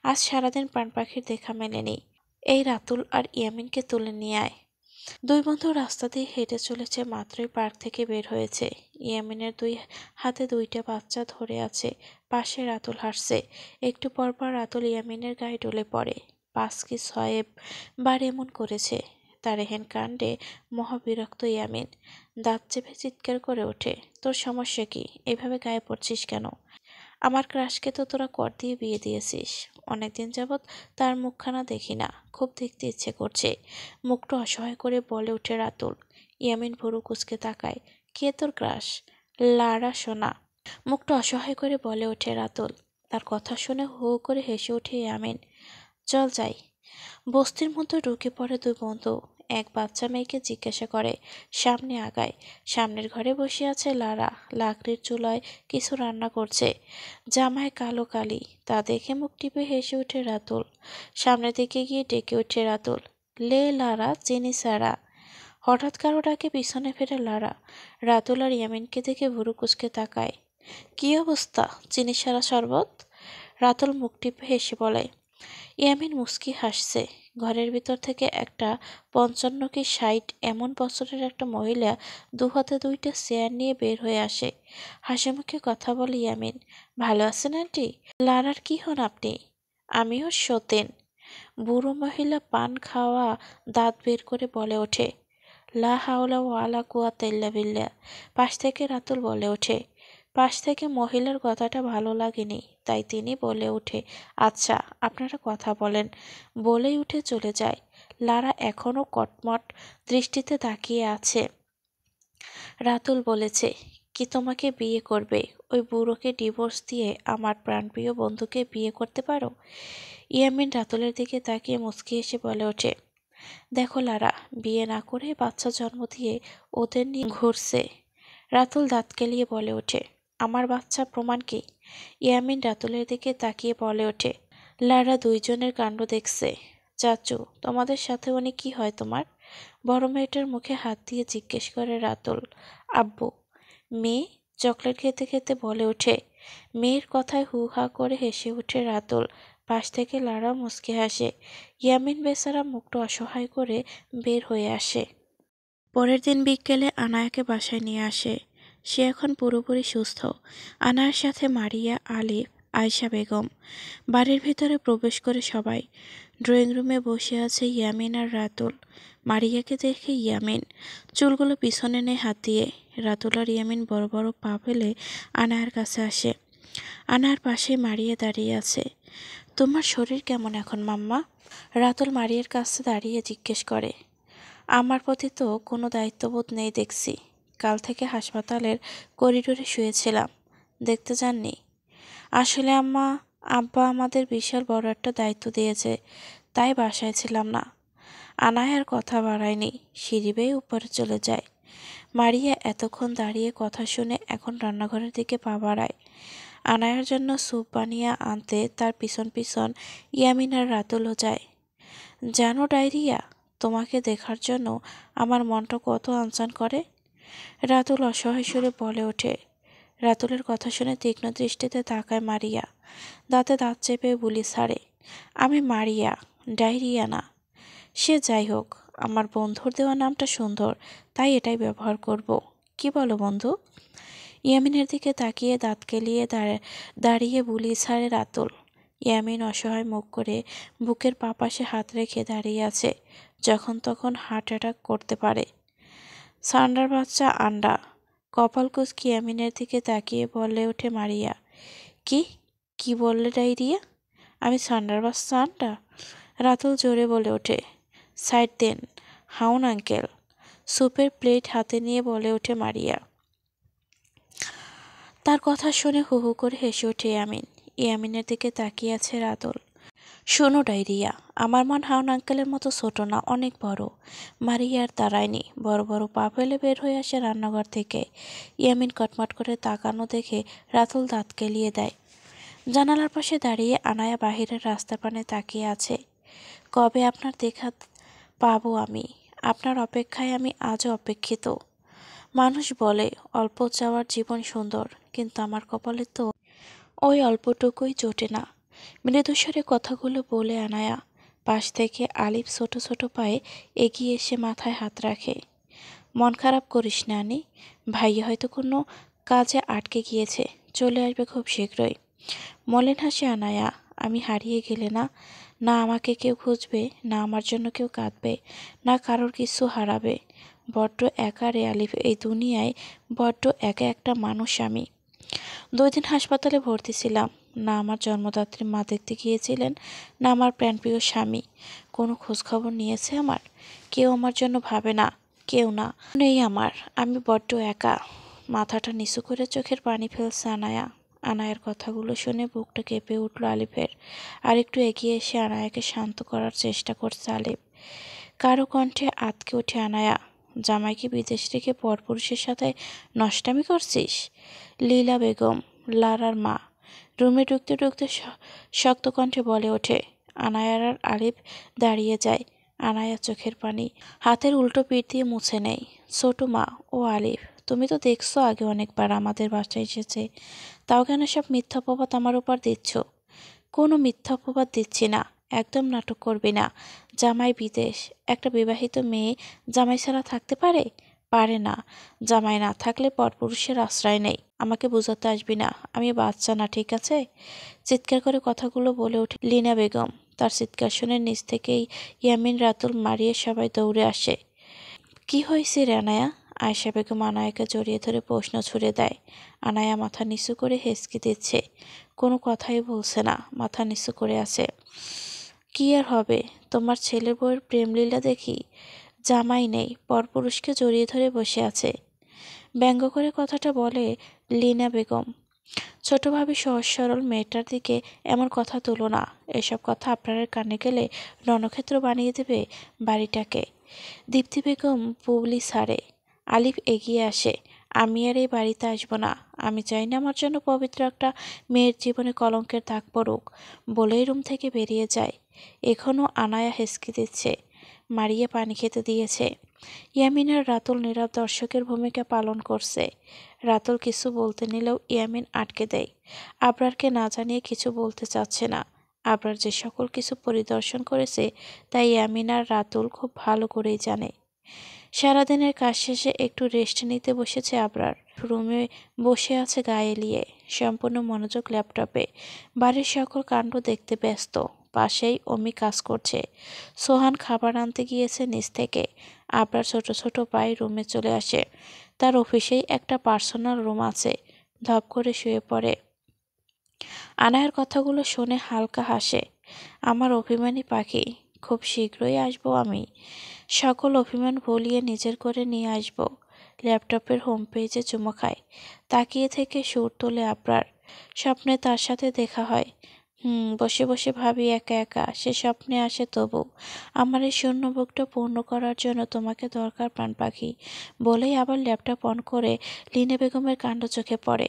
আজ সারাদিন প্রাণ পাখির দেখা মেলেনি। এই রাতুল আর ইয়ামিনকে তুলে নিয়ে আয়। দুই বন্ধু রাস্তা দিয়ে হেঁটে চলেছে, মাত্রই পার্ক থেকে বের হয়েছে। ইয়ামিনের দুই হাতে দুইটা বাচ্চা ধরে আছে, পাশে রাতুল হাসছে। একটু পরপর রাতুল ইয়ামিনের গায়ে ডলে পড়ে। ৫ কি ৬ বার এমন করেছে। তার এহেন কাণ্ডে মহাবিরক্ত ইয়ামিন দাঁত চেপে চিৎকার করে ওঠে, তোর সমস্যা কি? এভাবে গায়ে পড়ছিস কেন? আমার ক্রাশকে তো তোরা কর দিয়ে বিয়ে দিয়েছিস। অনেকদিন যাবৎ তার মুখখানা দেখি না, খুব দেখতে ইচ্ছে করছে। মুখটা অসহায় করে বলে ওঠে রাতুল। ইয়ামিন ভুরু কুচকে তাকায়, কে তোর ক্রাশ? লারা সোনা। মুখটা অসহায় করে বলে ওঠে রাতুল। তার কথা শুনে হু হু করে হেসে ওঠে ইয়ামিন। চল যাই। বস্তির মধ্যে ঢুকে পড়ে দুই বন্ধু। এক বাচ্চা মেয়েকে জিজ্ঞাসা করে, সামনে আগায়। সামনের ঘরে বসে আছে লারা, লাকড়ির চুলায় কিছু রান্না করছে। জামায় কালো কালি, তা দেখে মুখ টিপে হেসে ওঠে রাতুল। সামনের দিকে গিয়ে ডেকে ওঠে রাতুল, লে লারা, চিনি সারা। হঠাৎ কারো ডাকে পিছনে ফেরে লারা। রাতুল আর ইয়ামিনকে দেখে ভুরু কুচকে তাকায়। কি অবস্থা, চিনি সারা শরবত? রাতুল মুখ টিপে হেসে বলে। ইয়ামিন মুচকি হাসছে। ঘরের ভিতর থেকে একটা ৫৫ কি ৬০ এমন বছরের একটা মহিলা দুহাতে দুইটা চেয়ার নিয়ে বের হয়ে আসে। হাসিমুখে কথা বলে ইয়ামিন, ভালো আছেন আন্টি? লারার কি হন আপনি? আমিও সতেন। বুড়ো মহিলা পান খাওয়া দাঁত বের করে বলে ওঠে, লা হাওলা ওয়ালা কুয়াতা ইল্লা বিল্লাহ। পাশ থেকে রাতুল বলে ওঠে। পাশ থেকে মহিলার কথাটা ভালো লাগেনি, তাই তিনি বলে ওঠে, আচ্ছা আপনারা কথা বলেন, বলেই উঠে চলে যায়। লারা এখনও কটমট দৃষ্টিতে তাকিয়ে আছে। রাতুল বলেছে, কি তোমাকে বিয়ে করবে? ওই বুড়োকে ডিভোর্স দিয়ে আমার প্রাণপ্রিয় বন্ধুকে বিয়ে করতে পারো? ইয়ামিন রাতুলের দিকে তাকিয়ে মুচকি এসে বলে ওঠে, দেখো লারা, বিয়ে না করে বাচ্চা জন্ম দিয়ে ওদের নিয়ে ঘুরছে। রাতুল দাঁত কেলিয়ে বলে ওঠে, আমার বাচ্চা প্রমাণ কি? ইয়ামিন রাতুলের দিকে তাকিয়ে বলে ওঠে, লারা দুইজনের কাণ্ড দেখছে। চাচু, তোমাদের সাথে উনি কি হয় তোমার? বড় মেয়েটার মুখে হাত দিয়ে জিজ্ঞেস করে রাতুল। আব্বু। মেয়ে? চকলেট খেতে খেতে বলে ওঠে। মেয়ের কথায় হু হা করে হেসে ওঠে রাতুল। পাশ থেকে লারা মুচকে হাসে। ইয়ামিন বেচারা মুখটা অসহায় করে বের হয়ে আসে। পরের দিন বিকেলে আনায়াকে বাসায় নিয়ে আসে। সে এখন পুরোপুরি সুস্থ। আনায়ার সাথে মারিয়া, আলিফ, আয়শা বেগম। বাড়ির ভিতরে প্রবেশ করে সবাই। ড্রয়িং রুমে বসে আছে ইয়ামিন আর রাতুল। মারিয়াকে দেখে ইয়ামিন চুলগুলো পিছনে নেয় হাত দিয়ে। রাতুল আর ইয়ামিন বড় বড় পা ফেলে আনায়ার কাছে আসে। আনায়ার পাশে মারিয়া দাঁড়িয়ে আছে। তোমার শরীর কেমন এখন মাম্মা? রাতুল মারিয়ার কাছে দাঁড়িয়ে জিজ্ঞেস করে। আমার প্রতি তো কোনো দায়িত্ববোধ নেই দেখছি। কাল থেকে হাসপাতালের করিডোরে শুয়েছিলাম, দেখতে যাননি? আসলে আব্বা আমাদের বিশাল বড় একটা দায়িত্ব দিয়েছে, তাই বাসায় ছিলাম না। আনায়ার কথা বাড়ায়নি, সিঁড়ি বেয়ে উপরে চলে যায়। মারিয়া এতক্ষণ দাঁড়িয়ে কথা শুনে এখন রান্নাঘরের দিকে পা বাড়ায়। আনায়ার জন্য স্যুপ বানিয়ে আনতে তার পিছন পিছন ইয়ামিন আর রাতুলও যায়। জানো ডায়রিয়া, তোমাকে দেখার জন্য আমার মনটা কত আনচান করে। রাতুল অসহায় সুরে বলে ওঠে। রাতুলের কথা শুনে তীক্ষ্ণ দৃষ্টিতে তাকায় মারিয়া। দাঁতে দাঁত চেপে বুলি ছাড়ে, আমি মারিয়া, ডায়রিয়া না। সে যাই হোক, আমার বন্ধুর দেওয়া নামটা সুন্দর, তাই এটাই ব্যবহার করব। কি বলো বন্ধু? ইয়ামিনের দিকে তাকিয়ে দাঁত কেলিয়ে দাঁড়িয়ে বুলি ছাড়ে রাতুল। ইয়ামিন অসহায় মুখ করে বুকের পাপাশে হাত রেখে দাঁড়িয়ে আছে, যখন তখন হার্ট অ্যাটাক করতে পারে। সান্ডার বাচ্চা আন্ডা। কপাল কুঁচকি ইয়ামিনের দিকে তাকিয়ে বলে ওঠে মারিয়া। কি কি বললে ডায়রিয়া? আমি সান্ডার বাচ্চা আন্ডা? রাতুল জোরে বলে ওঠে। সাইড দেন হাউন আঙ্কেল। স্যুপের প্লেট হাতে নিয়ে বলে ওঠে মারিয়া। তার কথা শুনে হু হু করে হেসে ওঠে ইয়ামিন। ইয়ামিনের দিকে তাকিয়ে আছে রাতুল। শোনো ডায়রিয়া, আমার মন হাউন আঙ্কেলের মতো ছোট না, অনেক বড়। মারিয়া আর দাঁড়ায়নি, বড় বড় পা ফেলে বের হয়ে আসে রান্নাঘর থেকে। ইয়ামিন কটমট করে তাকানো দেখে রাতুল দাঁত কেলিয়ে দেয়। জানালার পাশে দাঁড়িয়ে আনায়া বাহিরের রাস্তার পানে তাকিয়ে আছে। কবে আপনার দেখা পাবো আমি? আপনার অপেক্ষায় আমি আজও অপেক্ষিত। মানুষ বলে অল্প চাওয়ার জীবন সুন্দর, কিন্তু আমার কপালে তো ওই অল্পটুকুই জোটে না। মৃদুস্বরে কথাগুলো বলে আনায়া পাশ থেকে আলিফ ছোট ছোট পায়ে এগিয়ে এসে মাথায় হাত রাখে। মন খারাপ করিস না আনি, ভাইয়া হয়তো কোনো কাজে আটকে গিয়েছে, চলে আসবে খুব শীঘ্রই। মলিন হাসে আনায়া। আমি হারিয়ে গেলে না, না আমাকে কেউ খুঁজবে, না আমার জন্য কেউ কাঁদবে, না কারোর কিছু হারাবে। বড্ড একা রে আলিফ, এই দুনিয়ায় বড্ড একা একটা মানুষ আমি। 2 দিন হাসপাতালে ভর্তি ছিলাম। না আমার জন্মদাত্রী মা দেখতে গিয়েছিলেন, না আমার প্রাণপ্রিয় স্বামী কোনো খোঁজখবর নিয়েছে আমার। কেউ আমার জন্য ভাবে না, কেউ না নেই আমার। আমি বড্ড একা। মাথাটা নিচু করে চোখের পানি ফেলছে আনায়া। আনায়ার কথাগুলো শুনে বুকটা কেঁপে উঠল আলিফের। আর একটু এগিয়ে এসে আনায়াকে শান্ত করার চেষ্টা করছে আলিফ। কারো কণ্ঠে আঁতকে ওঠে আনায়া। জামাইকে বিদেশ রেখে পরপুরুষের সাথে নষ্টামি করছিস? লীলা বেগম, লারার মা, রুমে ঢুকতে ঢুকতে শক্ত কণ্ঠে বলে ওঠে। আনায়ার আর আলিফ দাঁড়িয়ে যায়। আনায়া চোখের পানি হাতের উল্টো পিঠ দিয়ে মুছে নেয়। ছোট মা ও আলিফ, তুমি তো দেখছো আগে অনেকবার আমাদের বাসায় এসেছে, তাও কেন সব মিথ্যা অপবাদ আমার উপর দিচ্ছ? কোনো মিথ্যা অপবাদ দিচ্ছি না, একদম নাটক করবি না। জামাই বিদেশ, একটা বিবাহিত মেয়ে জামাই ছাড়া থাকতে পারে? পারে না। জামাই না থাকলে পরপুরুষের আশ্রয় নেই। আমাকে বোঝাতে আসবি না, আমি বাচ্চা না, ঠিক আছে? চিৎকার করে কথাগুলো বলে ওঠে লীনা বেগম। তার চিৎকার শুনে নিচ থেকেই ইয়ামিন, রাতুল, মারিয়া সবাই দৌড়ে আসে। কি হয়েছে রে আনায়া? আয়েশা বেগম আনায়াকে জড়িয়ে ধরে প্রশ্ন ছুড়ে দেয়। আনায়া মাথা নিচু করে হেসকে দিচ্ছে, কোনো কথাই বলছে না, মাথা নিচু করে আছে। কি আর হবে, তোমার ছেলের বউয়ের প্রেমলীলা দেখি। জামাই নেই, পরপুরুষকে জড়িয়ে ধরে বসে আছে। ব্যঙ্গ করে কথাটা বলে লীনা বেগম। ছোটভাবে সহজ সরল মেয়েটার দিকে এমন কথা তুলো না। এসব কথা আপনার কানে গেলে রণক্ষেত্র বানিয়ে দেবে বাড়িটাকে। দীপ্তি বেগম বুবলি ছাড়ে। আলিফ এগিয়ে আসে। আমি আর এই বাড়িতে আসবো না। আমি চাই না আমার জন্য পবিত্র একটা মেয়ের জীবনে কলঙ্কের দাগ পড়ুক, বলেই রুম থেকে বেরিয়ে যায়। এখনও আনায়া হেসকে দিচ্ছে। মারিয়ে পানি খেতে দিয়েছে। ইয়ামিন আর রাতুল নীরব দর্শকের ভূমিকা পালন করছে। রাতুল কিছু বলতে নিলেও ইয়ামিন আটকে দেয়। আবরারকে না জানিয়ে কিছু বলতে চাচ্ছে না। আবরার যে সকল কিছু পরিদর্শন করেছে তাই ইয়ামিন আর রাতুল খুব ভালো করেই জানে। সারাদিনের কাজ শেষে একটু রেস্ট নিতে বসেছে আবরার। রুমে বসে আছে গায়ে এলিয়ে, সম্পূর্ণ মনোযোগ ল্যাপটপে। বাড়ির সকল কাণ্ড দেখতে ব্যস্ত। পাশেই অমি কাজ করছে। সোহান খাবার আনতে গিয়েছে নিচ থেকে। আবরার ছোট ছোট পায়ে রুমে চলে আসে। তার অফিসেই একটা পার্সোনাল রুম আছে। ধপ করে শুয়ে পড়ে। আনায়ার কথাগুলো শুনে হালকা হাসে। আমার অভিমানী পাখি, খুব শীঘ্রই আসবো আমি। সকল অভিমান ভুলিয়ে নিজের করে নিয়ে আসব। ল্যাপটপের হোম পেজে চুমো খায়। তাকিয়ে থেকে সুর তোলে আবরার। স্বপ্নে তার সাথে দেখা হয়। বসে বসে ভাবি একা একা, সে স্বপ্নে আসে তবু। আমার এই শূন্য বুকটা পূর্ণ করার জন্য তোমাকে দরকার প্রাণ পাখি। বলেই আবার ল্যাপটপ অন করে লীনা বেগমের কাণ্ড চোখে পড়ে।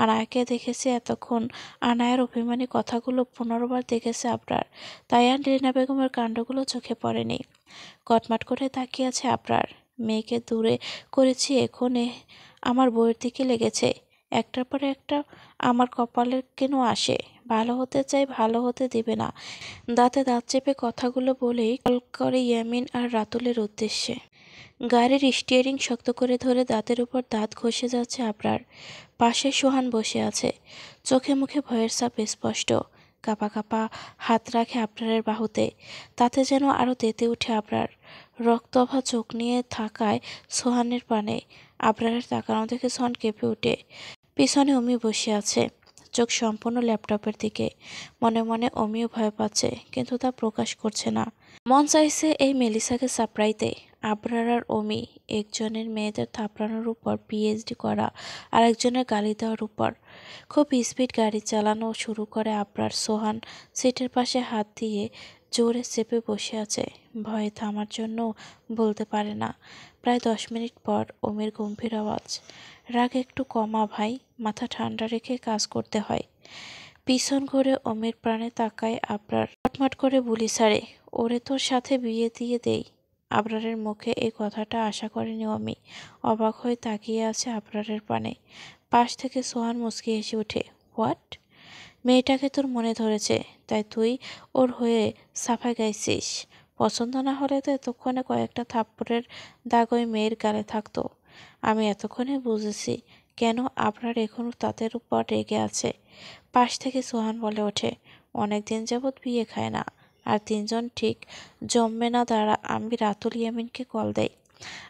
আনায়াকে দেখেছে এতক্ষণ, আনায়ার অভিমানী কথাগুলো 15বার দেখেছে আবরার, তাই আর লীনা বেগমের কাণ্ডগুলো চোখে পড়েনি। কটমাট করে তাকিয়ে আছে আবরার। মেয়েকে দূরে করেছি, এখনে আমার বউয়ের দিকে লেগেছে। একটার পর একটা আমার কপালে কেন আসে? ভালো হতে চাই, ভালো হতে দিবে না। দাঁতে দাঁত চেপে কথাগুলো বলেই কল করে ইয়ামিন আর রাতুলের উদ্দেশ্যে। গাড়ির স্টিয়ারিং শক্ত করে ধরে দাঁতের উপর দাঁত ঘষে যাচ্ছে আবরার। পাশে সোহান বসে আছে, চোখে মুখে ভয়ের ছাপ স্পষ্ট। কাঁপা কাঁপা হাত রাখে আবরারের বাহুতে, তাতে যেন আরো তেতে উঠে আবরার। রক্তভা চোখ নিয়ে থাকায় সোহানের পানে আবরারের তাকানো দেখে সোহান কেঁপে ওঠে। পিছনে অমি বসে আছে, চোখ সম্পূর্ণ ল্যাপটপের দিকে। মনে মনে অমিও ভয় পাচ্ছে, কিন্তু তা প্রকাশ করছে না। মন চাইছে এই মেলিসাকে সাপ্রাইতে। আবরার আর অমি, একজনের মেয়েদের থাপড়ানোর উপর পিএইচডি করা, আর একজনের গালি দেওয়ার উপর। খুব স্পিড গাড়ি চালানো শুরু করে আবরার। সোহান সিটের পাশে হাত দিয়ে জোরে চেপে বসে আছে, ভয়ে থামার জন্য বলতে পারে না। প্রায় 10 মিনিট পর অমির গম্ভীর আওয়াজ, রাগ একটু কমা ভাই, মাথা ঠান্ডা রেখে কাজ করতে হয়। পিছন ঘুরে অমির প্রাণে তাকায় আবরার। চটমট করে বুলি ছাড়ে, ওরে তোর সাথে বিয়ে দিয়ে দেই। আবরারের মুখে এই কথাটা আশা করেনি অমি। অবাক হয়ে তাকিয়ে আছে আবরারের পানে। পাশ থেকে সোহান মুচকি হেসে ওঠে, হোয়াট? মেয়েটাকে তোর মনে ধরেছে, তাই তুই ওর হয়ে সাফাই গাইছিস? পছন্দ না হলে তো এতক্ষণে কয়েকটা থাপ্পড়ের দাগ ওই মেয়ের গালে থাকতো। আমি এতক্ষণে বুঝেছি কেন আপনার এখনো তাদের উপর রেগে আছে। পাশ থেকে সোহান বলে ওঠে, অনেকদিন যাবৎ বিয়ে খায় না, আর তিনজন ঠিক জমবে না দ্বারা আমি রাতুল ইয়ামিনকে কল দেই,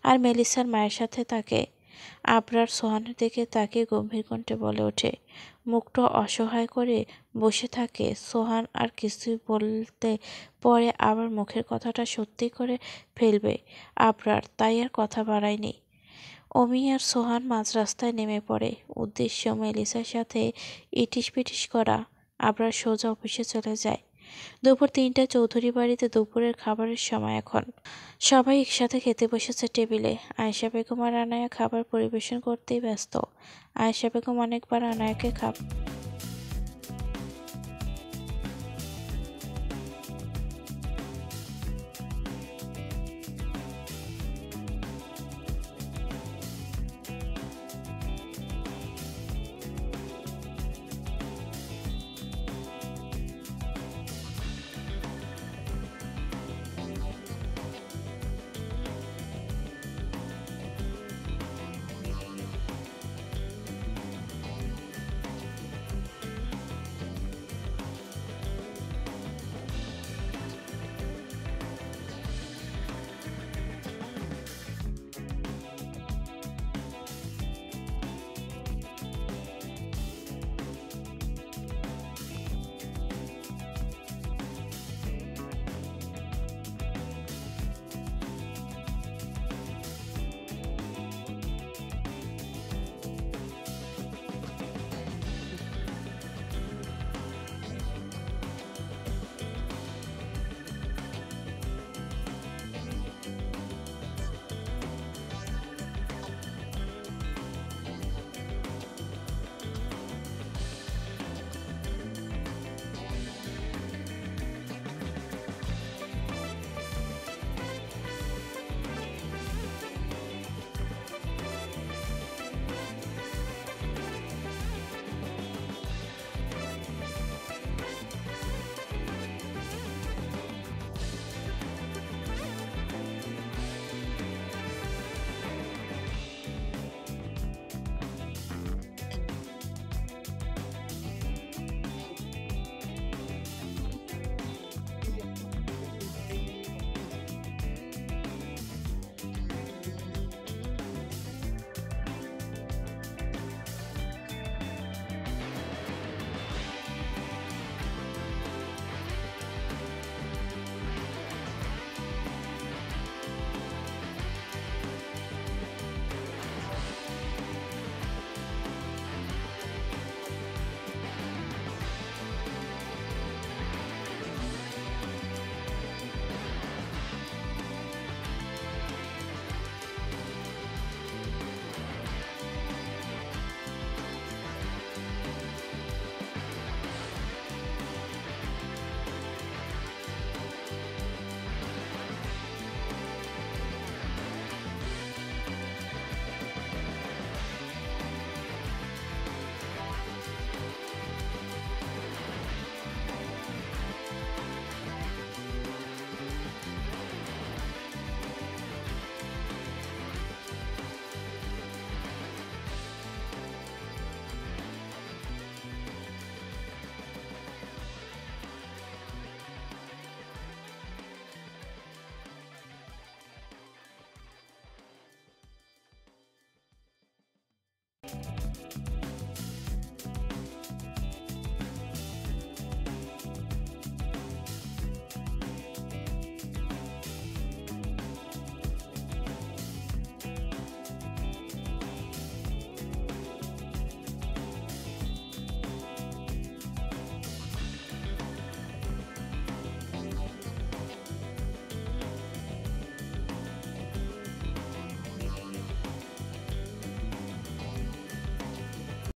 আর মেলিসার মায়ের সাথে তাকে। আবরার সোহানের দিকে তাকিয়ে গম্ভীর কণ্ঠে বলে ওঠে। মুখটা অসহায় করে বসে থাকে সোহান, আর কিছুই বলতে পরে আবার মুখের কথাটা সত্যি করে ফেলবে আবরার, তাই আর কথা বাড়ায়নি। অমি আর সোহান মাঝ রাস্তায় নেমে পড়ে, উদ্দেশ্য মেলিসার সাথে ইটিস পিটিস করা। আবরার সোজা অফিসে চলে যায়। দুপুর 3টায় চৌধুরী বাড়িতে দুপুরের খাবারের সময় এখন। সবাই একসাথে খেতে বসেছে টেবিলে। আয়েশা বেগম আর আনায়া খাবার পরিবেশন করতেই ব্যস্ত। আয়েশা বেগম অনেকবার আনায়াকে